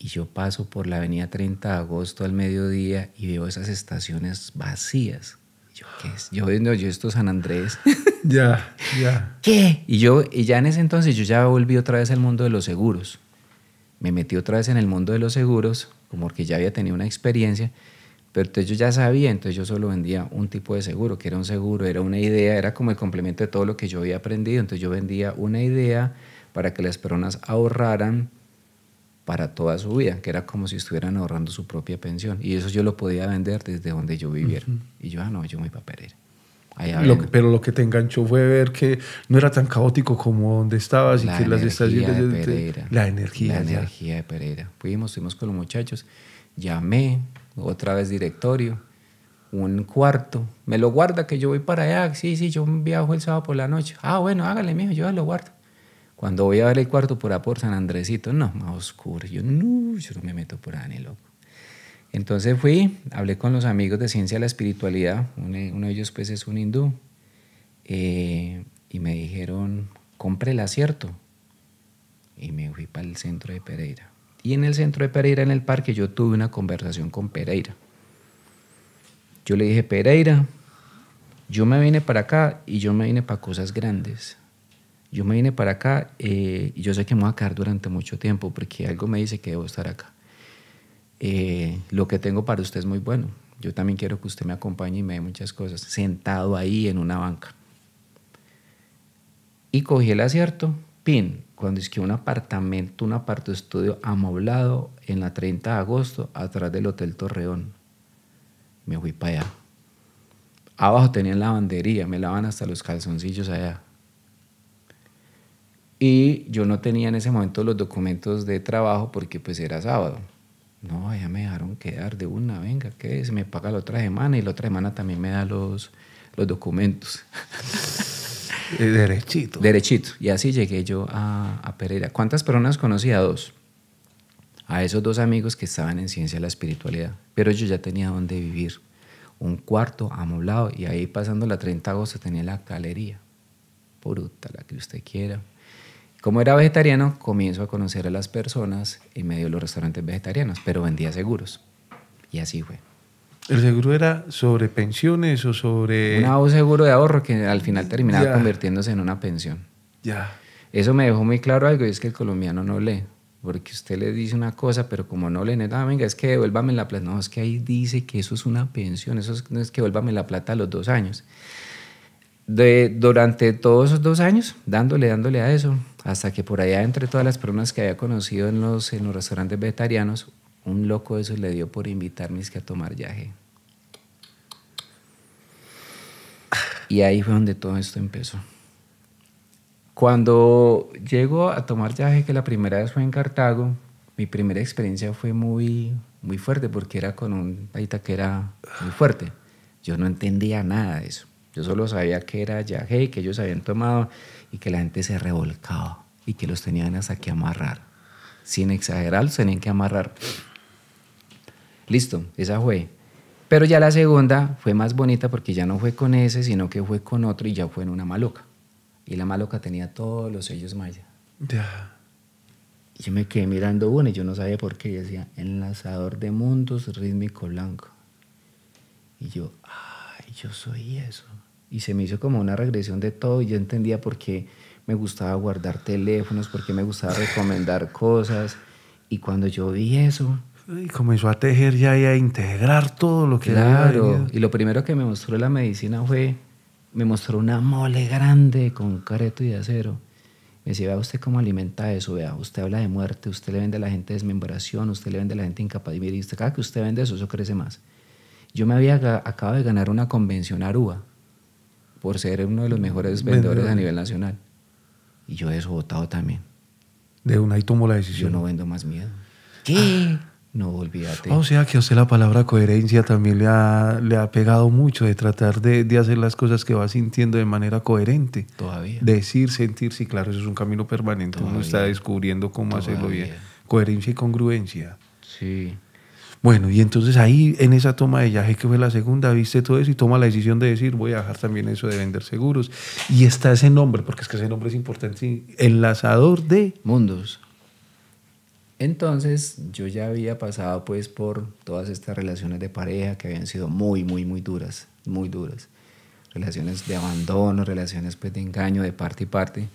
Y yo paso por la avenida 30 de agosto al mediodía y veo esas estaciones vacías. Yo, ¿qué es? Yo esto es San Andrés. Ya. ¿Qué? Y ya en ese entonces yo ya volví otra vez al mundo de los seguros. Me metí otra vez en el mundo de los seguros, como que ya había tenido una experiencia, pero entonces yo ya sabía, entonces yo solo vendía un tipo de seguro, que era un seguro, era una idea, era como el complemento de todo lo que yo había aprendido. Entonces yo vendía una idea para que las personas ahorraran para toda su vida, que era como si estuvieran ahorrando su propia pensión. Y eso yo lo podía vender desde donde yo viviera. Y yo, yo me voy para Pereira. Pero lo que te enganchó fue ver que no era tan caótico como donde estabas y que las estaciones de Pereira. La energía de Pereira. Fuimos con los muchachos, llamé, otra vez directorio, un cuarto. Me lo guarda que yo voy para allá. Sí, yo viajo el sábado por la noche. Bueno, hágale, mijo, yo lo guardo. Cuando voy a ver el cuarto por San Andresito, no, más oscuro. Yo no me meto por ahí, ni loco. Entonces fui, hablé con los amigos de Ciencia de la Espiritualidad, uno de ellos pues es un hindú, y me dijeron, compre el acierto. Y me fui para el centro de Pereira. Y en el centro de Pereira, en el parque, yo tuve una conversación con Pereira. Yo le dije, Pereira, yo me vine para acá y yo me vine para cosas grandes. Yo me vine para acá y yo sé que me voy a quedar durante mucho tiempo porque algo me dice que debo estar acá. Lo que tengo para usted es muy bueno. Yo también quiero que usted me acompañe y me dé muchas cosas. Sentado ahí en una banca. Y cogí el acierto, cuando es que un apartamento estudio amoblado en la 30 de agosto, atrás del Hotel Torreón. Me fui para allá. Abajo tenían lavandería, me lavan hasta los calzoncillos allá. Y yo no tenía en ese momento los documentos de trabajo porque pues era sábado. No, ya me dejaron quedar de una, venga, ¿qué es? Me paga la otra semana y la otra semana también me da los documentos. Derechito. Derechito. Y así llegué yo a Pereira. ¿Cuántas personas conocí? A 2. A esos 2 amigos que estaban en Ciencia de la Espiritualidad. Pero yo ya tenía donde vivir. Un cuarto amoblado y ahí pasando la 30 de agosto tenía la galería. Puruta, la que usted quiera. Como era vegetariano, comienzo a conocer a las personas en medio de los restaurantes vegetarianos, pero vendía seguros. Y así fue. ¿El seguro era sobre pensiones o sobre...? Un seguro de ahorro que al final terminaba convirtiéndose en una pensión. Ya. Eso me dejó muy claro algo, y es que el colombiano no lee. Porque usted le dice una cosa, pero como no lee, venga, es que devuélvame la plata. No, es que ahí dice que eso es una pensión, eso no es que devuélvame la plata a los 2 años. Durante todos esos 2 años, dándole a eso, hasta que por allá, entre todas las personas que había conocido en los restaurantes vegetarianos, un loco de esos le dio por invitarme a tomar yaje. Y ahí fue donde todo esto empezó. Cuando llego a tomar yaje, que la primera vez fue en Cartago, mi primera experiencia fue muy, muy fuerte porque era con un paita que era muy fuerte. Yo no entendía nada de eso. Yo solo sabía que era yaje, que ellos habían tomado y que la gente se revolcaba y que los tenían hasta que amarrar. Sin exagerar, los tenían que amarrar. Listo, esa fue. Pero ya la segunda fue más bonita porque ya no fue con ese, sino que fue con otro y ya fue en una maloca. Y la maloca tenía todos los sellos maya. Ya. Y yo me quedé mirando una y yo no sabía por qué. Y decía, enlazador de mundos rítmico blanco. Y yo, ay, yo soy eso. Y se me hizo como una regresión de todo y yo entendía por qué me gustaba guardar teléfonos, por qué me gustaba recomendar cosas. Y cuando yo vi eso... Y comenzó a tejer ya y a integrar todo lo que había Claro, venido. y lo primero que me mostró la medicina fue, me mostró una mole grande con careto y de acero. Me decía, vea usted cómo alimenta eso, vea, usted habla de muerte, usted le vende a la gente desmembración, usted le vende a la gente incapaz de vivir, y usted, cada que usted vende eso, eso crece más. Yo me acabo de ganar una convención Aruba por ser uno de los mejores vendedores a nivel nacional. Y yo eso votado también. De una y tomó la Yo decisión. no vendo más miedo. ¿Qué? No, olvídate. O sea que a usted la palabra coherencia también le ha pegado mucho de tratar de hacer las cosas que va sintiendo de manera coherente. Todavía. Decir, sentir, sí, claro, eso es un camino permanente. Uno está descubriendo cómo hacerlo bien. Coherencia y congruencia. Sí. Bueno, y entonces ahí en esa toma de yaje que fue la segunda, viste todo eso y toma la decisión de decir, voy a dejar también eso de vender seguros. Y está ese nombre, porque es que ese nombre es importante, sí, enlazador de mundos. Entonces yo ya había pasado pues por todas estas relaciones de pareja que habían sido muy, muy, muy duras, muy duras. Relaciones de abandono, relaciones pues de engaño de parte y parte.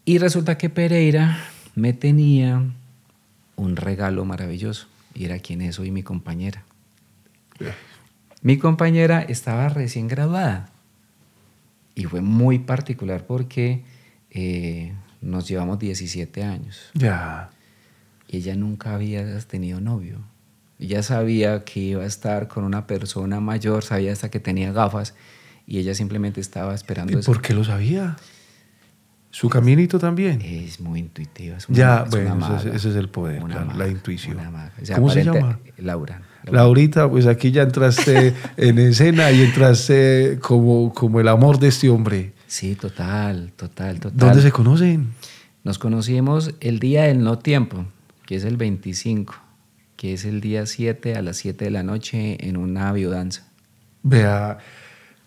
Y resulta que Pereira me tenía un regalo maravilloso. Y era quien es hoy mi compañera. Mi compañera estaba recién graduada. Y fue muy particular porque nos llevamos 17 años. Ya. Y ella nunca había tenido novio. Ella sabía que iba a estar con una persona mayor, sabía hasta que tenía gafas, y ella simplemente estaba esperando ¿Y eso. por qué lo sabía? ¿Su caminito también? Es muy intuitiva. Es Bueno, maga, ese es el poder, claro, maga, la intuición. O sea, ¿Cómo se llama? Laura. Laurita, pues aquí ya entraste en escena y entraste como el amor de este hombre. Sí, total. ¿Dónde se conocen? Nos conocimos el día del no tiempo, que es el 25, que es el día 7 a las 7 de la noche en una biodanza. Vea,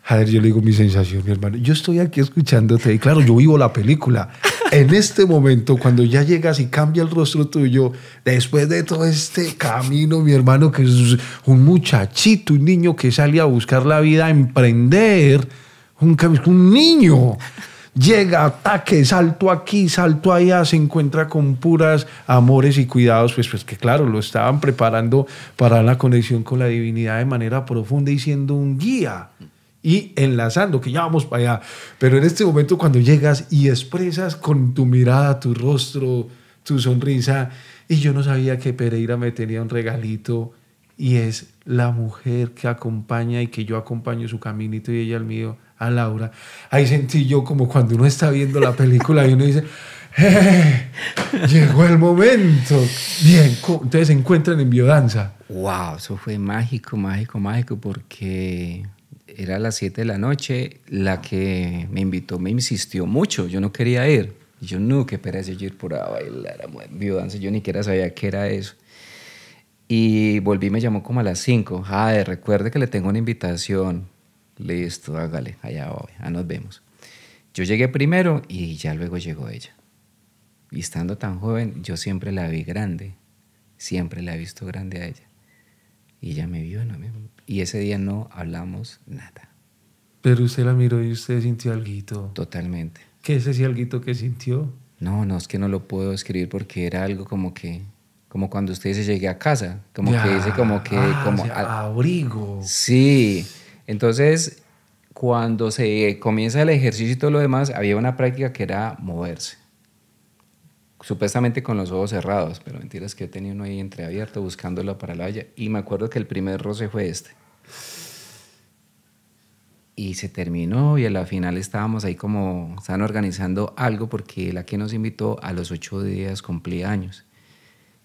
a ver, yo le digo mi sensación, mi hermano. Yo estoy aquí escuchándote y claro, yo vivo la película. En este momento, cuando ya llegas y cambia el rostro tuyo, después de todo este camino, mi hermano, que es un muchachito, un niño que sale a buscar la vida, a emprender, un niño. Llega, ataque, salto aquí, salto allá, se encuentra con puras amores y cuidados, pues que claro, lo estaban preparando para la conexión con la divinidad de manera profunda y siendo un guía y enlazando, que ya vamos para allá. Pero en este momento cuando llegas y expresas con tu mirada, tu rostro, tu sonrisa, y yo no sabía que Pereira me tenía un regalito y es la mujer que acompaña y que yo acompaño su caminito y ella el mío, a Laura. Ahí sentí yo como cuando uno está viendo la película y uno dice, llegó el momento. Bien, entonces se encuentran en biodanza. Wow, eso fue mágico, porque era a las 7 de la noche. La que me invitó me insistió mucho, yo no quería ir. Y yo no, qué pereza yo ir por a bailar a biodanza, yo ni siquiera sabía qué era eso. Y volví, me llamó como a las 5. Recuerde que le tengo una invitación. Listo, hágale, allá voy, nos vemos. Yo llegué primero y ya luego llegó ella. Y estando tan joven, yo siempre la vi grande, siempre la he visto grande a ella. Y ella me vio, y ese día no hablamos nada. Pero usted la miró y usted sintió alguito. Totalmente. ¿Qué es ese alguito que sintió? No, es que no lo puedo escribir porque era algo como cuando usted dice llegué a casa, como que dice como abrigo. Sí. Entonces, cuando se comienza el ejercicio y todo lo demás, había una práctica que era moverse. Supuestamente con los ojos cerrados, pero mentiras que tenía uno ahí entreabierto buscándolo para la valla. Y me acuerdo que el primer roce fue este. Y se terminó y a la final estábamos ahí como, estaban organizando algo porque la que nos invitó a los 8 días cumplía años.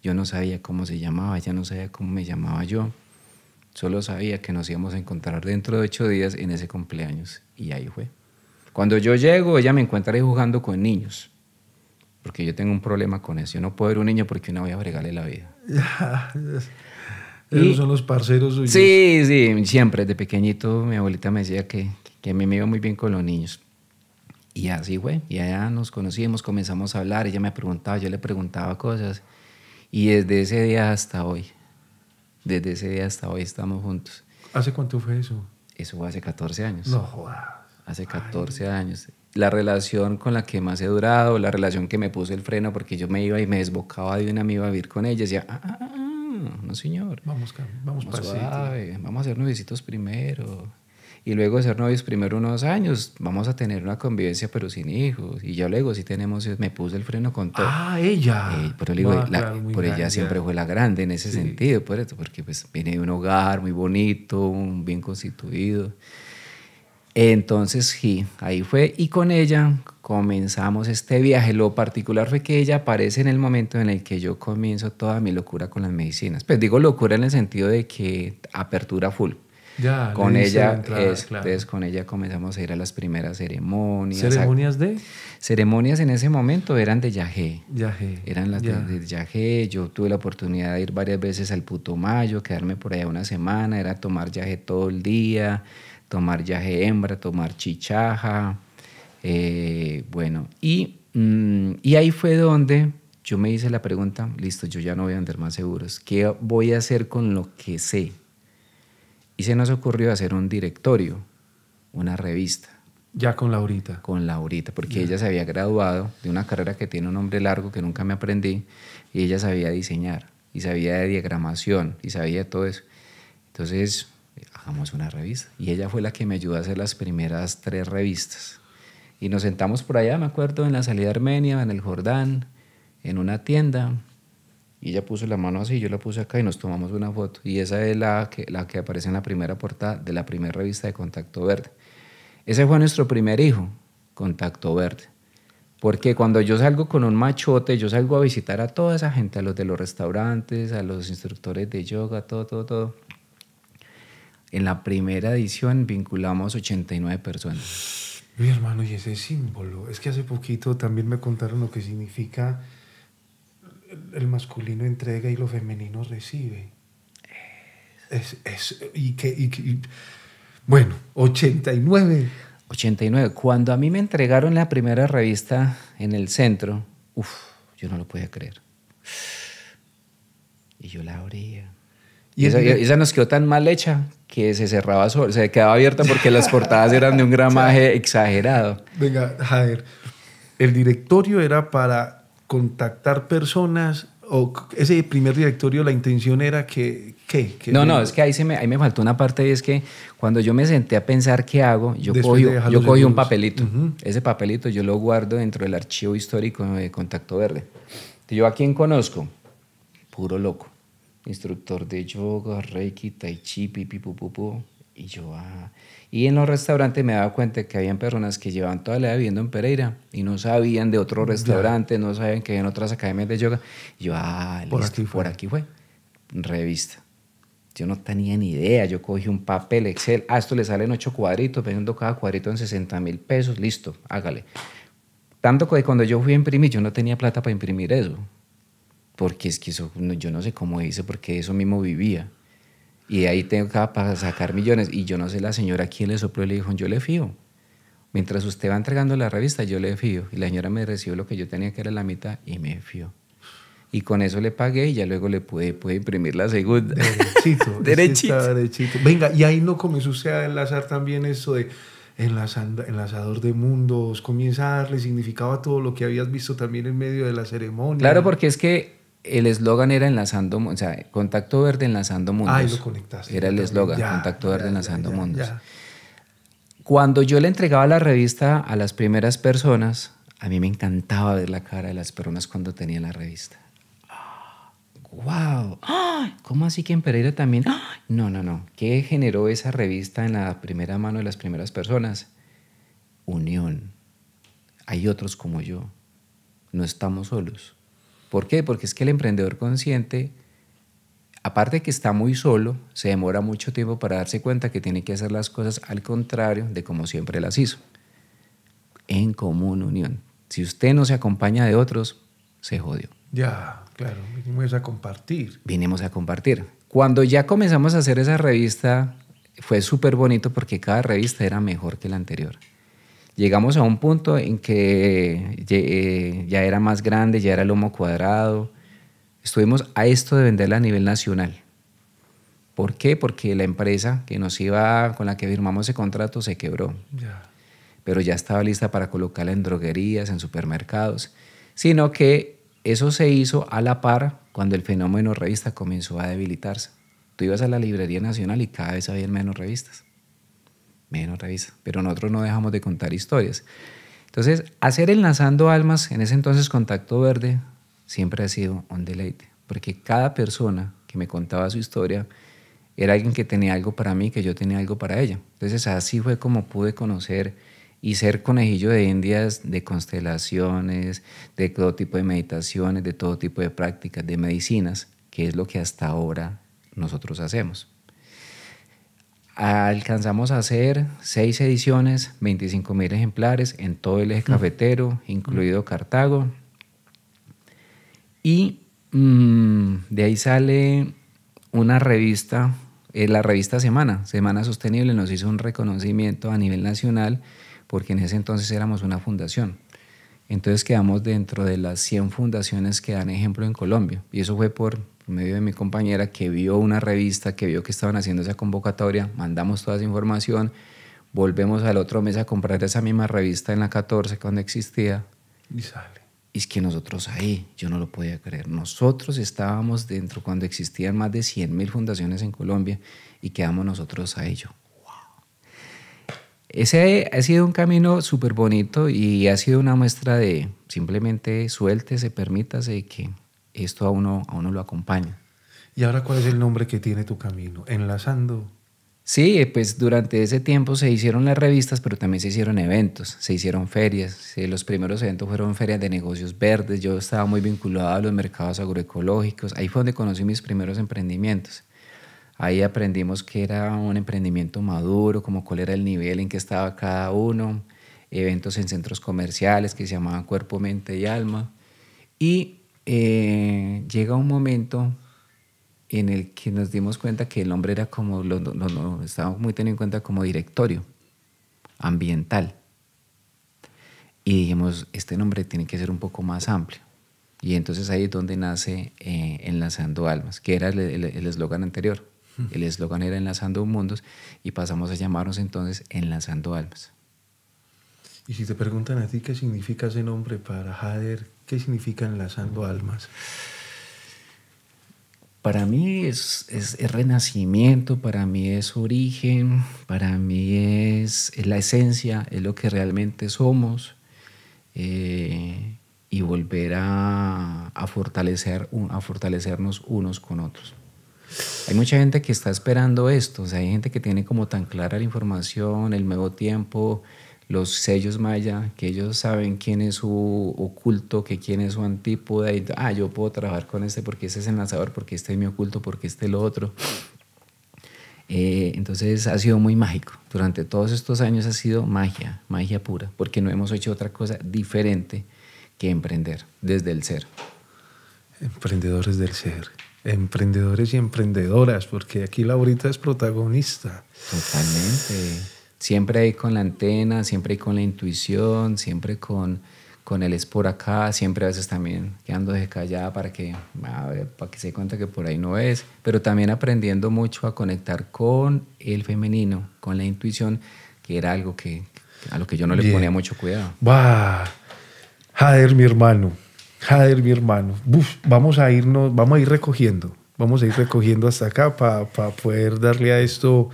Yo no sabía cómo se llamaba, ella no sabía cómo me llamaba yo. Solo sabía que nos íbamos a encontrar dentro de 8 días en ese cumpleaños. Y ahí fue. Cuando yo llego, ella me encuentra ahí jugando con niños. Porque yo tengo un problema con eso. Yo no puedo ver un niño porque una voy a bregarle la vida. Esos son los parceros suyos. Sí, sí, siempre. Desde pequeñito mi abuelita me decía que a mí me iba muy bien con los niños. Y así fue. Y allá nos conocimos, comenzamos a hablar. Ella me preguntaba, yo le preguntaba cosas. Y desde ese día hasta hoy estamos juntos. ¿Hace cuánto fue eso? Eso fue hace 14 años. No jodas. Hace 14 años. La relación con la que más he durado, la relación que me puso el freno, porque yo me iba y me desbocaba de una, me iba a vivir con ella. Decía, no señor. Vamos para suave, vamos a hacer noviecitos primero. Y luego de ser novios primero unos años, vamos a tener una convivencia pero sin hijos. Y ya luego sí tenemos, me puso el freno con todo. Ella. Pero digo, claro, por ella siempre fue la grande en ese sentido, por eso, porque pues viene de un hogar muy bonito, bien constituido. Entonces sí, ahí fue y con ella comenzamos este viaje. Lo particular fue que ella aparece en el momento en el que yo comienzo toda mi locura con las medicinas. Pues digo locura en el sentido de que apertura full. Ya, con ella entrada, claro. Entonces con ella comenzamos a ir a las primeras ceremonias. ¿Ceremonias de? Ceremonias en ese momento eran de Yagé. Eran las ya. de Yagé. Yo tuve la oportunidad de ir varias veces al Putumayo, quedarme por allá una semana, era tomar Yagé todo el día, tomar Yagé hembra, tomar chichaja. Bueno, y ahí fue donde yo me hice la pregunta, listo, yo ya no voy a vender más seguros. ¿Qué voy a hacer con lo que sé? Y se nos ocurrió hacer un directorio, una revista. Ya con Laurita. Con Laurita, porque ella se había graduado de una carrera que tiene un nombre largo que nunca me aprendí, y ella sabía diseñar, y sabía de diagramación, y sabía de todo eso. Entonces, hagamos una revista. Y ella fue la que me ayudó a hacer las primeras 3 revistas. Y nos sentamos por allá, me acuerdo, en la salida de Armenia, en el Jordán, en una tienda. Y ella puso la mano así, yo la puse acá y nos tomamos una foto. Y esa es la que aparece en la primera portada de la primera revista de Contacto Verde. Ese fue nuestro primer hijo, Contacto Verde. Porque cuando yo salgo con un machote, yo salgo a visitar a toda esa gente, a los de los restaurantes, a los instructores de yoga, todo. En la primera edición vinculamos 89 personas. Mi hermano, y ese símbolo, es que hace poquito también me contaron lo que significa el masculino entrega y lo femenino recibe. Bueno, 89. 89. Cuando a mí me entregaron la primera revista en el centro, yo no lo podía creer. Y yo la abría. Y esa nos quedó tan mal hecha que se cerraba sola, se quedaba abierta porque las portadas eran de un gramaje exagerado. Venga, Jader, el directorio era para contactar personas, o ese primer directorio la intención era que no, es que ahí me faltó una parte, y es que cuando yo me senté a pensar qué hago, yo cogí un papelito. Ese papelito yo lo guardo dentro del archivo histórico de Contacto Verde. ¿Yo a quién conozco? Puro loco. Instructor de yoga, reiki, tai chi, pipi, pupupu. Y yo, Y en los restaurantes me daba cuenta que habían personas que llevaban toda la vida viviendo en Pereira y no sabían de otro restaurante, no sabían que habían otras academias de yoga. Y yo, por aquí fue. Revista. Yo no tenía ni idea. Yo cogí un papel Excel. Esto le salen 8 cuadritos, vendiendo cada cuadrito en 60.000 pesos. Listo, hágale. Tanto que cuando yo fui a imprimir, yo no tenía plata para imprimir eso. Porque es que eso, yo no sé cómo hice, porque eso mismo vivía. Y de ahí tengo para sacar millones. Y yo no sé la señora quién le sopló y le dijo, yo le fío. Mientras usted va entregando la revista, yo le fío. Y la señora me recibió lo que yo tenía, que era la mitad, y me fió. Y con eso le pagué y ya luego le pude imprimir la segunda. Derechito. Venga, y ahí no comenzó usted a enlazar también eso de enlazador de mundos, comienza a darle significado a todo lo que habías visto también en medio de la ceremonia. Claro, porque es que el eslogan era enlazando, o sea, Contacto Verde enlazando mundos. Lo conectaste. Era el eslogan, Contacto Verde enlazando mundos. Cuando yo le entregaba la revista a las primeras personas, a mí me encantaba ver la cara de las personas cuando tenían la revista. ¡Wow! ¿Cómo así que en Pereira también? No. ¿Qué generó esa revista en la primera mano de las primeras personas? Unión. Hay otros como yo. No estamos solos. ¿Por qué? Porque es que el emprendedor consciente, aparte de que está muy solo, se demora mucho tiempo para darse cuenta que tiene que hacer las cosas al contrario de como siempre las hizo. En común unión. Si usted no se acompaña de otros, se jodió. Ya, claro, vinimos a compartir. Vinimos a compartir. Cuando ya comenzamos a hacer esa revista, fue súper bonito porque cada revista era mejor que la anterior. Llegamos a un punto en que ya era más grande, ya era lomo cuadrado. Estuvimos a esto de venderla a nivel nacional. ¿Por qué? Porque la empresa con la que firmamos ese contrato se quebró. Ya. Pero ya estaba lista para colocarla en droguerías, en supermercados. Sino que eso se hizo a la par cuando el fenómeno revista comenzó a debilitarse. Tú ibas a la librería nacional y cada vez había menos revistas. Pero nosotros no dejamos de contar historias. Entonces, hacer Enlazando Almas, en ese entonces Contacto Verde, siempre ha sido un deleite, porque cada persona que me contaba su historia era alguien que tenía algo para mí, que yo tenía algo para ella. Entonces, así fue como pude conocer y ser conejillo de indias de constelaciones, de todo tipo de meditaciones, de todo tipo de prácticas, de medicinas, que es lo que hasta ahora nosotros hacemos. Alcanzamos a hacer 6 ediciones, 25,000 ejemplares en todo el eje cafetero, incluido Cartago. Y de ahí sale una revista, la revista Semana Sostenible nos hizo un reconocimiento a nivel nacional porque en ese entonces éramos una fundación. Entonces quedamos dentro de las 100 fundaciones que dan ejemplo en Colombia. Y eso fue por medio de mi compañera que vio una revista, que vio que estaban haciendo esa convocatoria, mandamos toda esa información, volvemos al otro mes a comprar esa misma revista en la 14 cuando existía. Y sale. Y es que nosotros ahí, yo no lo podía creer, nosotros estábamos dentro cuando existían más de 100,000 fundaciones en Colombia y quedamos nosotros ahí. Ese ha sido un camino súper bonito y ha sido una muestra de simplemente suéltese, permítase que esto a uno lo acompaña. ¿Y ahora cuál es el nombre que tiene tu camino? Enlazando. Sí, pues durante ese tiempo se hicieron las revistas, pero también se hicieron eventos, se hicieron ferias. Los primeros eventos fueron ferias de negocios verdes. Yo estaba muy vinculado a los mercados agroecológicos. Ahí fue donde conocí mis primeros emprendimientos. Ahí aprendimos qué era un emprendimiento maduro, como cuál era el nivel en que estaba cada uno. Eventos en centros comerciales que se llamaban Cuerpo, Mente y Alma. Y llega un momento en el que nos dimos cuenta que el nombre era como, estábamos muy teniendo en cuenta como directorio ambiental. Y dijimos, este nombre tiene que ser un poco más amplio. Y entonces ahí es donde nace Enlazando Almas, que era el eslogan anterior. El eslogan era Enlazando Mundos y pasamos a llamarnos entonces Enlazando Almas. Y si te preguntan a ti qué significa ese nombre para Jader, ¿qué significa Enlazando Almas? Para mí es renacimiento, para mí es origen, para mí es la esencia, es lo que realmente somos, y volver a fortalecernos unos con otros. Hay mucha gente que está esperando esto, o sea, hay gente que tiene como tan clara la información, el nuevo tiempo, los sellos maya, que ellos saben quién es su oculto, que quién es su antípoda, y yo puedo trabajar con este porque este es enlazador, porque este es mi oculto, porque este es lo otro. Entonces ha sido muy mágico. Durante todos estos años ha sido magia pura, porque no hemos hecho otra cosa diferente que emprender desde el ser. Emprendedores del ser. Emprendedores y emprendedoras, porque aquí Laurita es protagonista. Totalmente. Siempre ahí con la antena, siempre ahí con la intuición, siempre con el es por acá, siempre a veces también quedándose callada para que se dé cuenta que por ahí no es, pero también aprendiendo mucho a conectar con el femenino, con la intuición, que era algo a lo que yo no le ponía mucho cuidado. Jader, mi hermano. Vamos a ir recogiendo hasta acá para poder darle a esto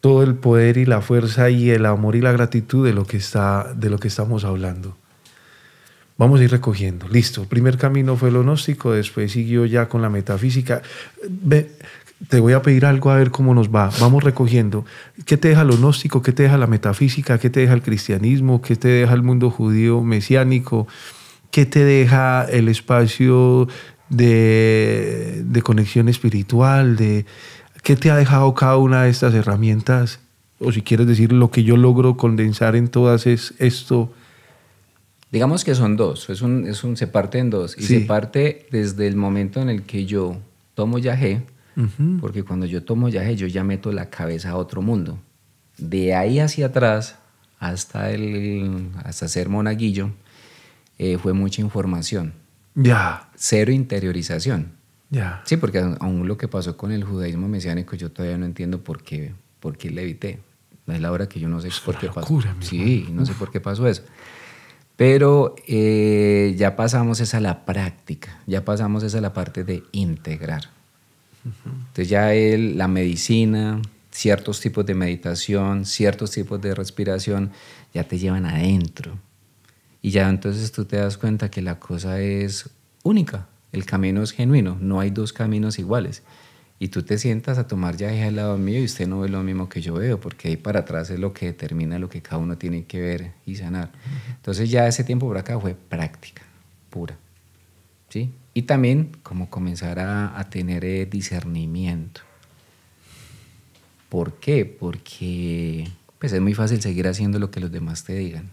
todo el poder y la fuerza y el amor y la gratitud de lo que estamos hablando. Vamos a ir recogiendo. Listo. El primer camino fue lo gnóstico, después siguió ya con la metafísica. Te voy a pedir algo a ver cómo nos va. Vamos recogiendo. ¿Qué te deja lo gnóstico? ¿Qué te deja la metafísica? ¿Qué te deja el cristianismo? ¿Qué te deja el mundo judío mesiánico? ¿Qué te deja el espacio de conexión espiritual? ¿Qué te ha dejado cada una de estas herramientas? O si quieres decir lo que yo logro condensar en todas es esto. Digamos que son dos, se parte en dos. Y Sí. se parte desde el momento en el que yo tomo yagé, porque cuando yo tomo yagé yo ya meto la cabeza a otro mundo. De ahí hacia atrás, hasta ser monaguillo, fue mucha información. Ya, Cero interiorización. ya. Sí, porque aún lo que pasó con el judaísmo mesiánico yo todavía no entiendo por qué levité. Es la hora que yo no sé por qué pasó. locura, mi Sí, no sé por qué pasó eso. Pero ya pasamos esa a la práctica, ya pasamos esa a la parte de integrar. Entonces ya la medicina, ciertos tipos de meditación, ciertos tipos de respiración ya te llevan adentro. Y ya entonces tú te das cuenta que la cosa es única, el camino es genuino, no hay dos caminos iguales. Y tú te sientas a tomar yagé al lado mío y usted no ve lo mismo que yo veo, porque ahí para atrás es lo que determina lo que cada uno tiene que ver y sanar. Entonces ya ese tiempo por acá fue práctica pura, ¿sí? Y también como comenzar a tener discernimiento. ¿Por qué? Porque pues es muy fácil seguir haciendo lo que los demás te digan.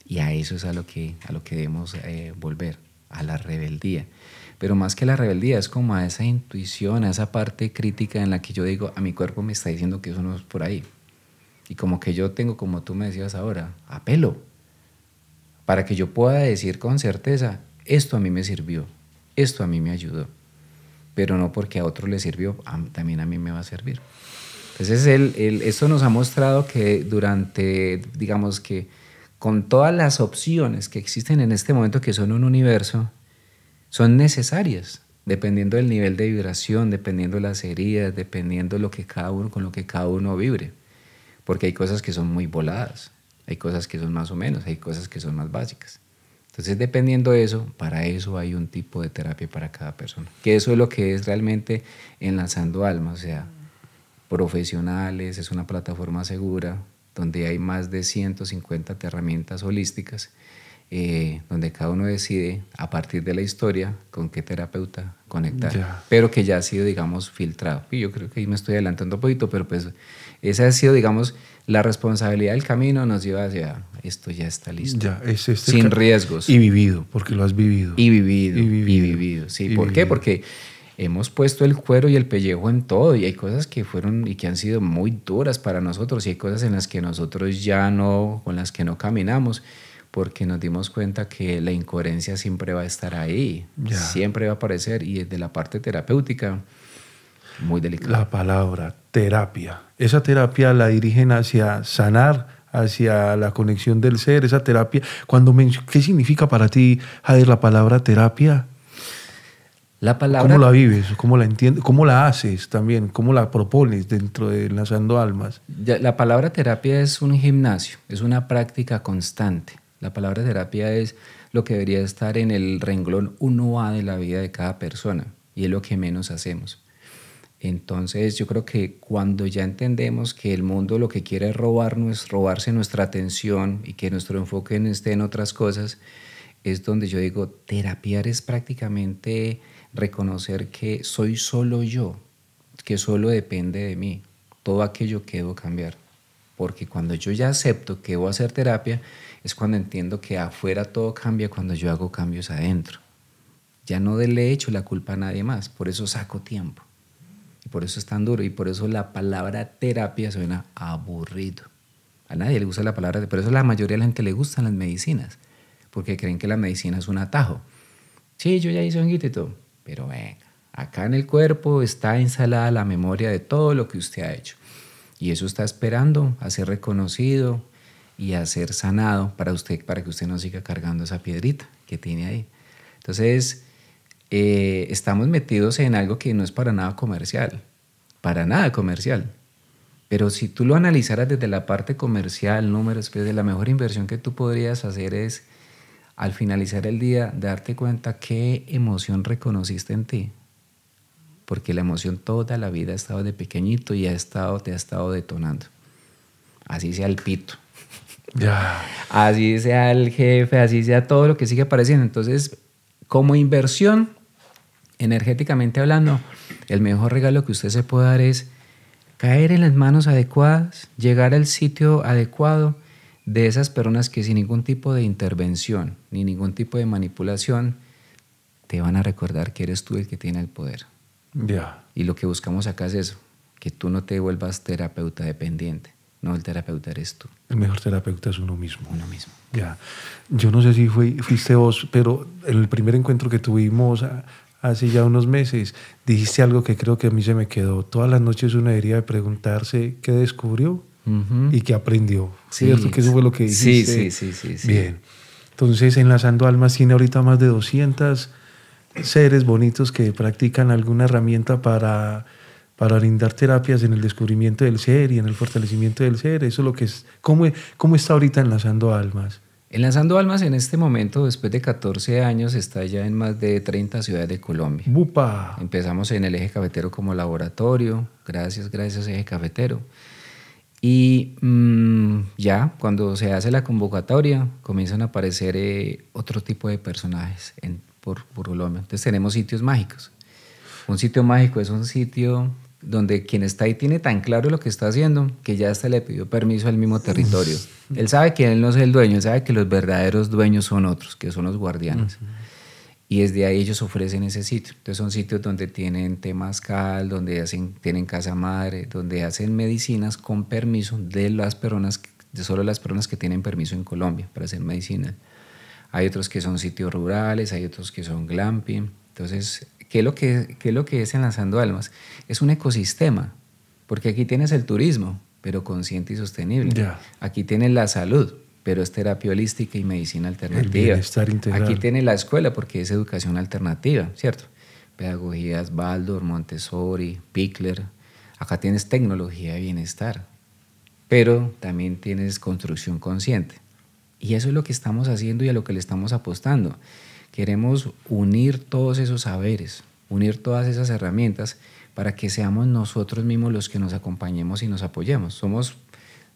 Y a eso es a lo que debemos volver, a la rebeldía. Pero más que la rebeldía es como a esa intuición, a esa parte crítica en la que yo digo, a mi cuerpo me está diciendo que eso no es por ahí. Y como que yo tengo, como tú me decías ahora, apelo. Para que yo pueda decir con certeza, esto a mí me sirvió, esto a mí me ayudó. Pero no porque a otro le sirvió, también a mí me va a servir. Entonces esto nos ha mostrado que durante, digamos que con todas las opciones que existen en este momento, que son un universo, son necesarias, dependiendo del nivel de vibración, dependiendo de las heridas, dependiendo de con lo que cada uno vibre. Porque hay cosas que son muy voladas, hay cosas que son más o menos, hay cosas que son más básicas. Entonces, dependiendo de eso, para eso hay un tipo de terapia para cada persona. Que eso es lo que es realmente Enlazando Almas, o sea, profesionales, es una plataforma segura, donde hay más de 150 herramientas holísticas, donde cada uno decide a partir de la historia con qué terapeuta conectar, Ya. pero que ya ha sido, digamos, filtrado. Y yo creo que ahí me estoy adelantando un poquito, pero pues esa ha sido, digamos, la responsabilidad del camino nos lleva hacia esto ya está listo, Ya, es este sin riesgos. Y vivido, porque lo has vivido. Y vivido. Sí, Y ¿por qué? vivido. Porque hemos puesto el cuero y el pellejo en todo y hay cosas que fueron y que han sido muy duras para nosotros y hay cosas en las que nosotros con las que no caminamos porque nos dimos cuenta que la incoherencia siempre va a estar ahí, Ya. siempre va a aparecer y desde la parte terapéutica muy delicada. La palabra terapia. Esa terapia la dirigen hacia sanar, hacia la conexión del ser, esa terapia. ¿Qué significa para ti, Jader, la palabra terapia? La palabra, ¿Cómo la vives? ¿Cómo la entiendes? ¿Cómo la haces también? ¿Cómo la propones dentro de Enlazando Almas? la palabra terapia es un gimnasio, es una práctica constante. La palabra terapia es lo que debería estar en el renglón 1A de la vida de cada persona y es lo que menos hacemos. Entonces yo creo que cuando ya entendemos que el mundo lo que quiere es robarse nuestra atención y que nuestro enfoque esté en otras cosas, es donde yo digo, terapiar es prácticamente reconocer que soy solo yo, que solo depende de mí, todo aquello que debo cambiar. Porque cuando yo ya acepto que debo hacer terapia, es cuando entiendo que afuera todo cambia cuando yo hago cambios adentro. Ya no le he hecho la culpa a nadie más, por eso saco tiempo. Y por eso es tan duro y por eso la palabra terapia suena aburrido. A nadie le gusta la palabra, por eso a la mayoría de la gente le gustan las medicinas, porque creen que la medicina es un atajo. Sí, yo ya hice honguito y todo, pero venga, acá en el cuerpo está instalada la memoria de todo lo que usted ha hecho. Y eso está esperando a ser reconocido y a ser sanado para que usted no siga cargando esa piedrita que tiene ahí. Entonces, estamos metidos en algo que no es para nada comercial, Pero si tú lo analizaras desde la parte comercial, números, pues la mejor inversión que tú podrías hacer es, al finalizar el día, darte cuenta qué emoción reconociste en ti. Porque la emoción toda la vida ha estado de pequeñito y te ha estado detonando. Así sea el pito. Ya. Así sea el jefe, así sea todo lo que sigue apareciendo. Entonces, como inversión, energéticamente hablando, el mejor regalo que usted se puede dar es caer en las manos adecuadas, llegar al sitio adecuado de esas personas que sin ningún tipo de intervención ni ningún tipo de manipulación te van a recordar que eres tú el que tiene el poder. Ya. Y lo que buscamos acá es eso, que tú no te vuelvas terapeuta dependiente. No, el terapeuta eres tú. El mejor terapeuta es uno mismo. Uno mismo. Ya. Yo no sé si fuiste vos, pero en el primer encuentro que tuvimos hace ya unos meses, dijiste algo que creo que a mí se me quedó. Todas las noches uno debería de preguntarse qué descubrió y qué aprendió. Sí, ¿Cierto? Que eso fue lo que dijiste. Sí. Bien. Entonces, Enlazando Almas tiene ahorita más de 200 seres bonitos que practican alguna herramienta para brindar terapias en el descubrimiento del ser y en el fortalecimiento del ser. Eso es lo que es. ¿Cómo está ahorita Enlazando Almas? Enlazando Almas en este momento, después de 14 años, está ya en más de 30 ciudades de Colombia. ¡Bupa! Empezamos en el Eje Cafetero como laboratorio, gracias Eje Cafetero. Y ya cuando se hace la convocatoria, comienzan a aparecer otro tipo de personajes por Colombia. Entonces tenemos sitios mágicos. Un sitio mágico es un sitio donde quien está ahí tiene tan claro lo que está haciendo que ya hasta le pidió permiso al mismo territorio. Él sabe que él no es el dueño, él sabe que los verdaderos dueños son otros, que son los guardianes. Y desde ahí ellos ofrecen ese sitio. Entonces son sitios donde tienen temazcal, donde tienen casa madre, donde hacen medicinas con permiso de solo las personas que tienen permiso en Colombia para hacer medicina. Hay otros que son sitios rurales, hay otros que son glamping. Entonces, ¿qué es lo que es Enlazando Almas? Es un ecosistema, porque aquí tienes el turismo, pero consciente y sostenible. Ya. Aquí tienes la salud, pero es terapia holística y medicina alternativa. El bienestar integral. Aquí tienes la escuela, porque es educación alternativa, ¿cierto? Pedagogías Waldorf, Montessori, Pickler. Acá tienes tecnología de bienestar, pero también tienes construcción consciente. Y eso es lo que estamos haciendo y a lo que le estamos apostando. Queremos unir todos esos saberes, unir todas esas herramientas para que seamos nosotros mismos los que nos acompañemos y nos apoyemos. Somos,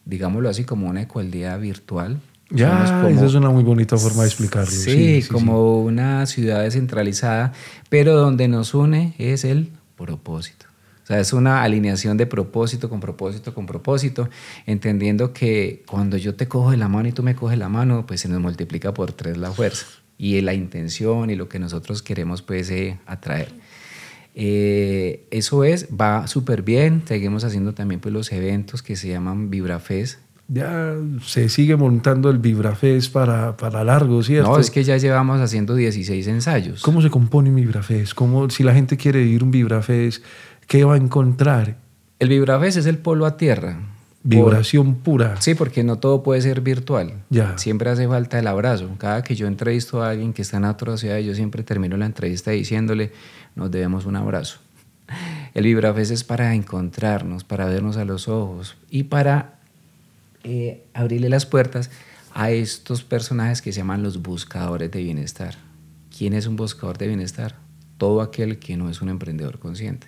digámoslo así, como una ecualdad virtual. Ya, esa es una muy bonita forma de explicarlo. Sí, como una ciudad descentralizada, pero donde nos une es el propósito. O sea, es una alineación de propósito con propósito con propósito, entendiendo que cuando yo te cojo de la mano y tú me coges la mano, pues se nos multiplica por 3 la fuerza y la intención y lo que nosotros queremos pues atraer. Eso va súper bien. Seguimos haciendo también pues los eventos que se llaman VibraFest. Ya se sigue montando el VibraFest para largo, ¿cierto? No, es que ya llevamos haciendo 16 ensayos. ¿Cómo se compone un VibraFest? Si la gente quiere vivir un VibraFest, ¿qué va a encontrar? El VibraFest es el polo a tierra. Vibración pura. Sí, porque no todo puede ser virtual. Ya. Siempre hace falta el abrazo. Cada que yo entrevisto a alguien que está en otra ciudad, yo siempre termino la entrevista diciéndole, nos debemos un abrazo. El VibraFest es para encontrarnos, para vernos a los ojos y para abrirle las puertas a estos personajes que se llaman los buscadores de bienestar. ¿Quién es un buscador de bienestar? Todo aquel que no es un emprendedor consciente.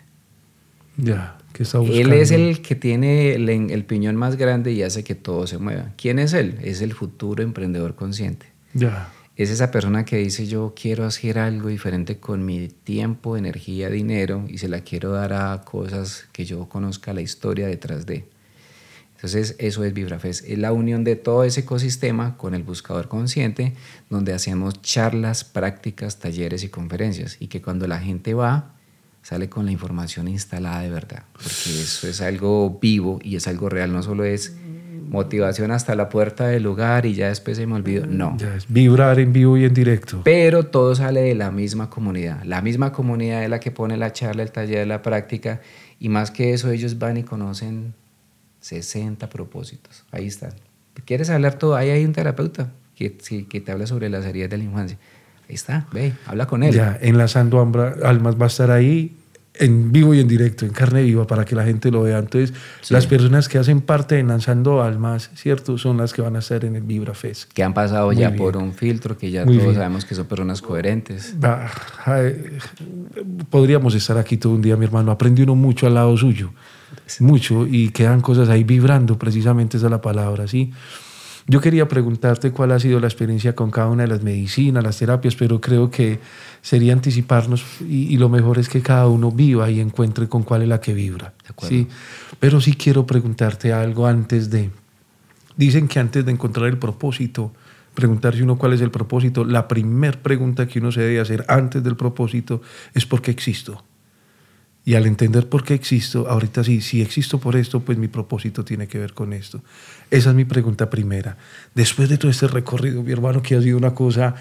Ya, que está buscando. Él es el que tiene el piñón más grande y hace que todo se mueva. ¿Quién es él? Es el futuro emprendedor consciente. Ya. Es esa persona que dice, yo quiero hacer algo diferente con mi tiempo, energía, dinero, y se la quiero dar a cosas que yo conozca la historia detrás de. Entonces, eso es VibraFest. Es la unión de todo ese ecosistema con el buscador consciente, donde hacemos charlas, prácticas, talleres y conferencias. Y que cuando la gente va, sale con la información instalada de verdad. Porque eso es algo vivo y es algo real. No solo es motivación hasta la puerta del lugar y ya después se me olvidó. No. Ya es vibrar en vivo y en directo. Pero todo sale de la misma comunidad. La misma comunidad es la que pone la charla, el taller, la práctica. Y más que eso, ellos van y conocen 60 propósitos. Ahí están. ¿Quieres hablar todo? Ahí hay un terapeuta que te habla sobre las heridas de la infancia. Ahí está, ve, habla con él. Ya, Enlazando Almas va a estar ahí. en vivo y en directo, en carne viva, para que la gente lo vea. Entonces, Sí. las personas que hacen parte de Lanzando Almas, ¿cierto? Son las que van a estar en el Vibra Fest. Que han pasado Muy ya bien. por un filtro, que ya Muy todos bien. sabemos que son personas coherentes. Podríamos estar aquí todo un día, mi hermano. Aprende uno mucho al lado suyo, mucho, y quedan cosas ahí vibrando, precisamente esa es la palabra, ¿sí? Yo quería preguntarte cuál ha sido la experiencia con cada una de las medicinas, las terapias, pero creo que sería anticiparnos y lo mejor es que cada uno viva y encuentre con cuál es la que vibra, De acuerdo. ¿sí? Pero sí quiero preguntarte algo antes de... Dicen que antes de encontrar el propósito, preguntarse uno cuál es el propósito, la primer pregunta que uno se debe hacer antes del propósito es ¿por qué existo? Y al entender por qué existo, ahorita sí, si existo por esto, pues mi propósito tiene que ver con esto. Esa es mi pregunta primera. Después de todo este recorrido, mi hermano, que ha sido una cosa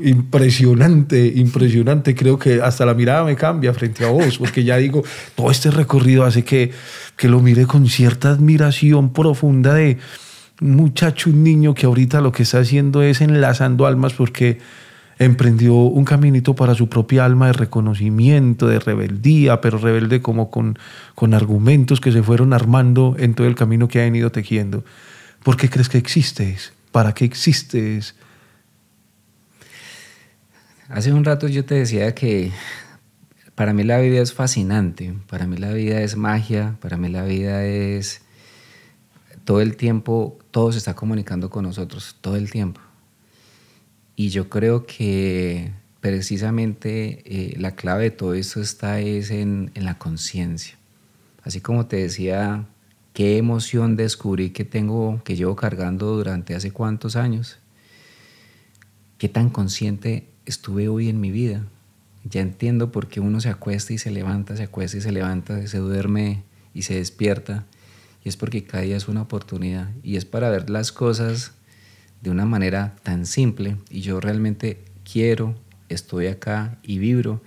impresionante, impresionante. Creo que hasta la mirada me cambia frente a vos, porque ya digo, todo este recorrido hace que lo mire con cierta admiración profunda de un muchacho, un niño que ahorita lo que está haciendo es enlazando almas, porque emprendió un caminito para su propia alma de reconocimiento, de rebeldía, pero rebelde como con argumentos que se fueron armando en todo el camino que ha venido tejiendo. ¿Por qué crees que existes? ¿Para qué existes? Hace un rato yo te decía que para mí la vida es fascinante, para mí la vida es magia, para mí la vida es todo el tiempo, todo se está comunicando con nosotros, todo el tiempo. Y yo creo que precisamente la clave de todo esto está en la conciencia. Así como te decía, qué emoción descubrí que llevo cargando durante hace cuántos años. Qué tan consciente estuve hoy en mi vida. Ya entiendo por qué uno se acuesta y se levanta, se acuesta y se levanta, se duerme y se despierta. Y es porque cada día es una oportunidad. Y es para ver las cosas de una manera tan simple, y yo realmente estoy acá y vibro,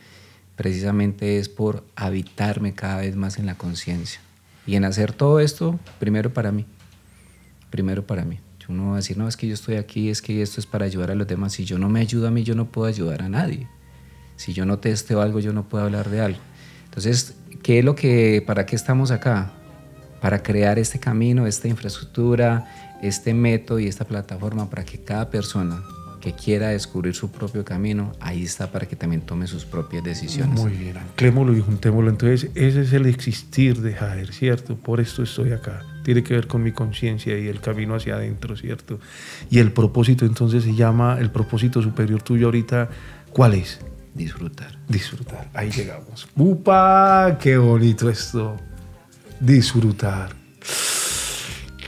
precisamente es por habitarme cada vez más en la conciencia y en hacer todo esto primero para mí. Uno va a decir, no, es que yo estoy aquí, es que esto es para ayudar a los demás. Si yo no me ayudo a mí, yo no puedo ayudar a nadie. Si yo no testeo algo, yo no puedo hablar de algo. Entonces, ¿para qué estamos acá? Para crear este camino, esta infraestructura, este método y esta plataforma para que cada persona que quiera descubrir su propio camino, ahí está para que también tome sus propias decisiones. Muy bien, anclémoslo y juntémoslo. Entonces, ese es el existir de Jader, ¿cierto? Por esto estoy acá. Tiene que ver con mi conciencia y el camino hacia adentro, ¿cierto? Y el propósito, entonces, se llama, el propósito superior tuyo ahorita, ¿cuál es? Disfrutar. Disfrutar. Ahí llegamos. ¡Upa! ¡Qué bonito esto! Disfrutar.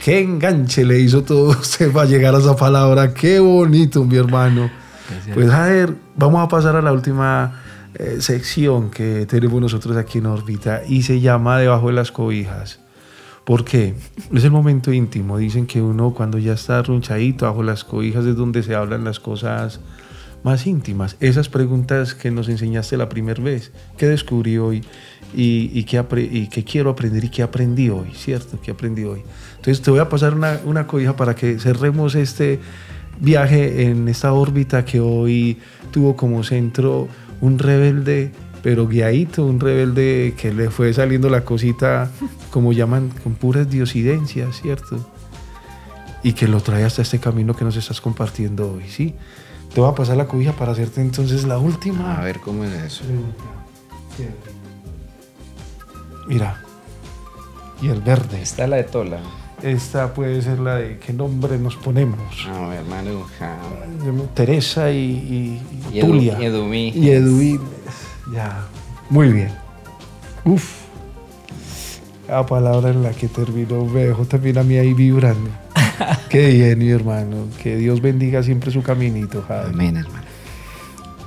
Qué enganche le hizo todo usted para llegar a esa palabra. Qué bonito, mi hermano. Gracias. Pues a ver, vamos a pasar a la última sección que tenemos nosotros aquí en órbita y se llama Debajo de las cobijas. ¿Por qué? Es el momento íntimo. Dicen que uno cuando ya está arrunchadito bajo las cobijas es donde se hablan las cosas más íntimas. Esas preguntas que nos enseñaste la primera vez. ¿Qué descubrí hoy? Y qué quiero aprender y qué aprendí hoy, ¿cierto? ¿Qué aprendí hoy? Entonces te voy a pasar una cobija para que cerremos este viaje en esta órbita que hoy tuvo como centro un rebelde, pero guiadito, un rebelde que le fue saliendo la cosita, como llaman, con puras diosidencias, ¿cierto? Y que lo trae hasta este camino que nos estás compartiendo hoy, ¿sí? Te voy a pasar la cobija para hacerte entonces la última. A ver cómo es eso. Mira, y el verde. Esta es la de Tola. Esta puede ser la de qué nombre nos ponemos. No, hermano. Teresa y Y Tulia. Edumí. Y Edwin. Ya, muy bien. Uf. La palabra en la que terminó me dejó también a mí ahí vibrando. Qué bien, mi hermano. Que Dios bendiga siempre su caminito, Javi. Amén, hermano.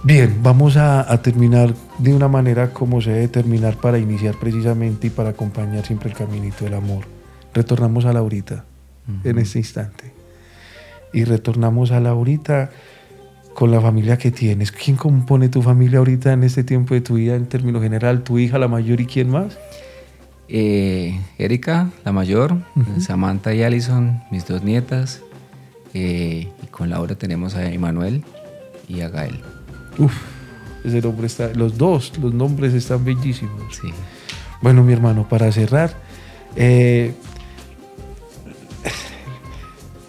Bien, vamos a terminar de una manera como se debe terminar para iniciar precisamente y para acompañar siempre el caminito del amor. Retornamos a Laurita en este instante. Y retornamos a Laurita con la familia que tienes. ¿Quién compone tu familia ahorita en este tiempo de tu vida en términos general? ¿Tu hija, la mayor, y quién más? Erika, la mayor, Samantha y Allison, mis dos nietas. Y con Laura tenemos a Emanuel y a Gael. Uf, Ese nombre está, los nombres están bellísimos. Sí. Bueno, mi hermano, para cerrar, el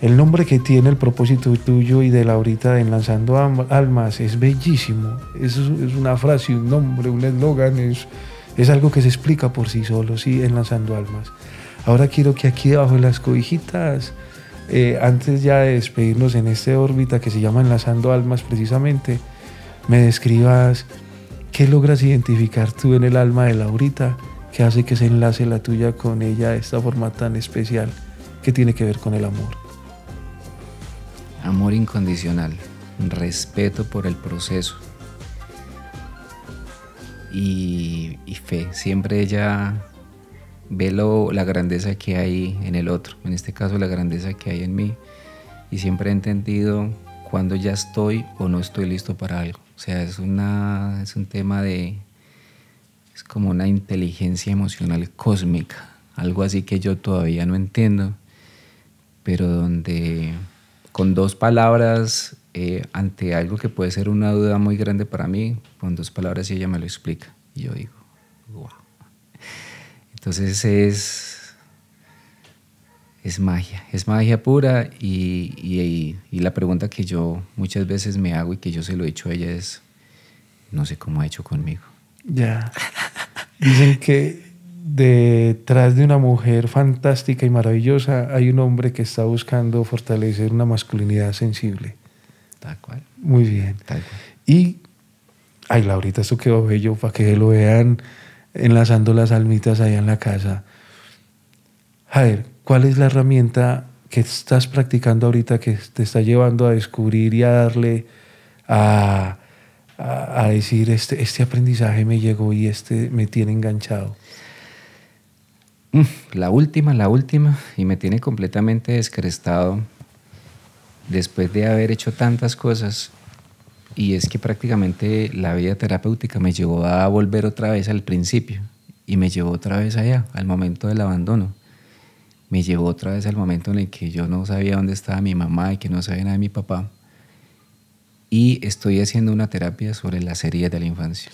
nombre que tiene el propósito tuyo y de Laurita de Enlazando Almas es bellísimo. Es una frase, un nombre, un eslogan, es algo que se explica por sí solo, sí, Enlazando Almas. Ahora quiero que aquí debajo de las cobijitas, antes ya de despedirnos en esta órbita que se llama Enlazando Almas precisamente, me describas qué logras identificar tú en el alma de Laurita que hace que se enlace la tuya con ella de esta forma tan especial que tiene que ver con el amor. Amor incondicional, respeto por el proceso y fe. Siempre ella ve la grandeza que hay en el otro, en este caso la grandeza que hay en mí, y siempre he entendido cuando ya estoy o no estoy listo para algo. O sea, es un tema es como una inteligencia emocional cósmica, algo así que yo todavía no entiendo, pero donde con 2 palabras, ante algo que puede ser una duda muy grande para mí, con 2 palabras ella me lo explica. Y yo digo, wow. Entonces es magia pura, y la pregunta que yo muchas veces me hago y que yo se lo he hecho a ella es, no sé cómo ha hecho conmigo. Ya. Dicen que detrás de una mujer fantástica y maravillosa hay un hombre que está buscando fortalecer una masculinidad sensible. Tal cual. Muy bien. Tal cual. Y, ay, Laurita, esto quedó bello para que lo vean enlazando las almitas allá en la casa. A ver, ¿cuál es la herramienta que estás practicando ahorita que te está llevando a descubrir y a darle a decir este aprendizaje me llegó y me tiene enganchado? La última, y me tiene completamente descrestado después de haber hecho tantas cosas, y es que prácticamente la vida terapéutica me llevó a volver otra vez al principio, y me llevó otra vez allá, al momento del abandono. Me llevó otra vez al momento en el que yo no sabía dónde estaba mi mamá y que no sabía nada de mi papá, y estoy haciendo una terapia sobre las heridas de la infancia.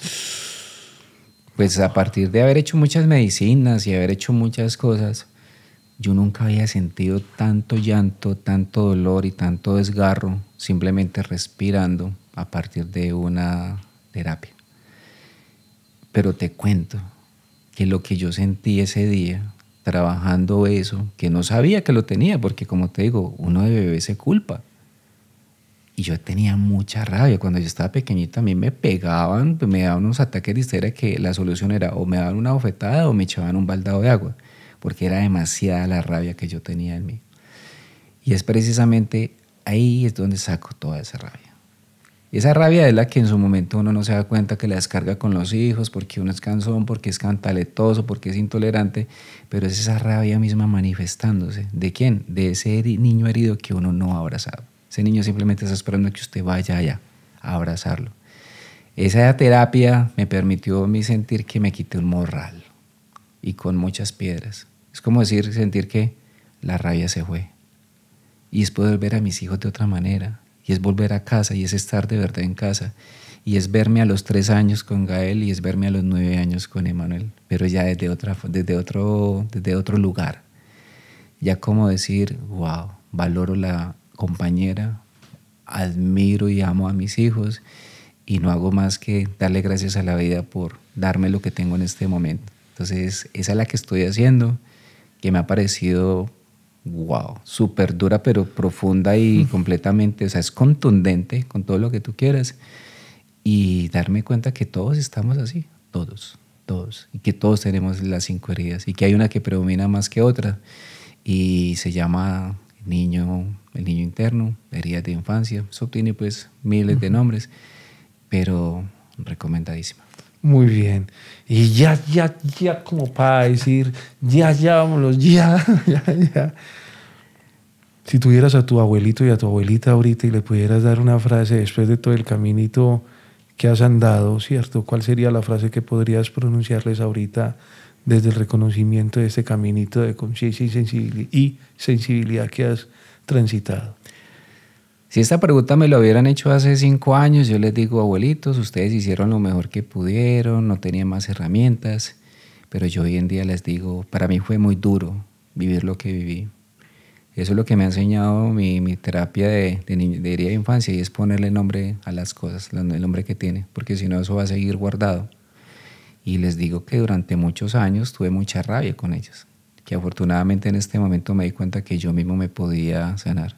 Pues a partir de haber hecho muchas medicinas y haber hecho muchas cosas, yo nunca había sentido tanto llanto, tanto dolor y tanto desgarro simplemente respirando a partir de una terapia. Pero te cuento que lo que yo sentí ese día trabajando eso, que no sabía que lo tenía, porque como te digo, uno de bebé se culpa. Y yo tenía mucha rabia. Cuando yo estaba pequeñito a mí me pegaban, me daban unos ataques de histeria que la solución era o me daban una bofetada o me echaban un baldado de agua, porque era demasiada la rabia que yo tenía en mí. Y es precisamente ahí es donde saco toda esa rabia. Y esa rabia es la que en su momento uno no se da cuenta que la descarga con los hijos, porque uno es cansón, porque es cantaletoso, porque es intolerante, pero es esa rabia misma manifestándose. ¿De quién? De ese niño herido que uno no ha abrazado. Ese niño simplemente está esperando que usted vaya allá a abrazarlo. Esa terapia me permitió a mí sentir que me quité un morral y con muchas piedras. Es como sentir que la rabia se fue. Y es poder ver a mis hijos de otra manera. Y es volver a casa y es estar de verdad en casa. Y es verme a los 3 años con Gael y es verme a los 9 años con Emanuel. Pero ya desde otro lugar. Ya como decir, wow, valoro la compañera, admiro y amo a mis hijos y no hago más que darle gracias a la vida por darme lo que tengo en este momento. Entonces esa es la que estoy haciendo, que me ha parecido wow, súper dura pero profunda y completamente, o sea, es contundente con todo lo que tú quieras, y darme cuenta que todos estamos así, todos, y que todos tenemos las 5 heridas y que hay una que predomina más que otra y se llama el niño interno, heridas de infancia. Eso tiene pues miles de nombres, pero recomendadísima. Muy bien. Y ya como para decir, ya, vámonos, ya. Si tuvieras a tu abuelito y a tu abuelita ahorita y le pudieras dar una frase después de todo el caminito que has andado, ¿cierto? ¿Cuál sería la frase que podrías pronunciarles ahorita desde el reconocimiento de ese caminito de conciencia y sensibilidad que has transitado? Si esta pregunta me lo hubieran hecho hace 5 años, yo les digo, abuelitos, ustedes hicieron lo mejor que pudieron, no tenían más herramientas, pero yo hoy en día les digo, para mí fue muy duro vivir lo que viví. Eso es lo que me ha enseñado mi terapia de herida de infancia, y es ponerle nombre a las cosas, el nombre que tiene, porque si no eso va a seguir guardado. Y les digo que durante muchos años tuve mucha rabia con ellos, que afortunadamente en este momento me di cuenta que yo mismo me podía sanar.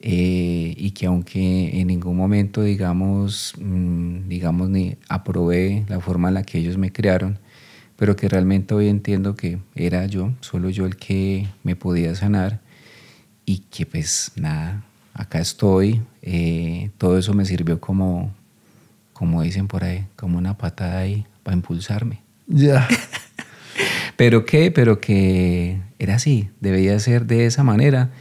Y que aunque en ningún momento, digamos, ni aprobé la forma en la que ellos me criaron, pero que realmente hoy entiendo que era yo, solo yo el que me podía sanar, y que pues nada, acá estoy. Todo eso me sirvió como dicen por ahí, como una patada ahí para impulsarme. Ya. Pero que era así, debía ser de esa manera,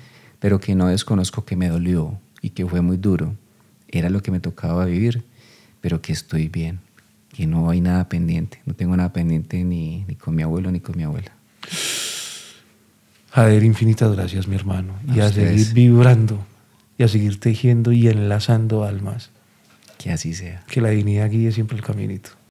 pero que no desconozco que me dolió y que fue muy duro. Era lo que me tocaba vivir, pero que estoy bien, que no hay nada pendiente. No tengo nada pendiente ni con mi abuelo ni con mi abuela. Jader, infinitas gracias, mi hermano. Y a ustedes. seguir vibrando, y a seguir tejiendo y enlazando almas. Que así sea. Que la dignidad guíe siempre el caminito.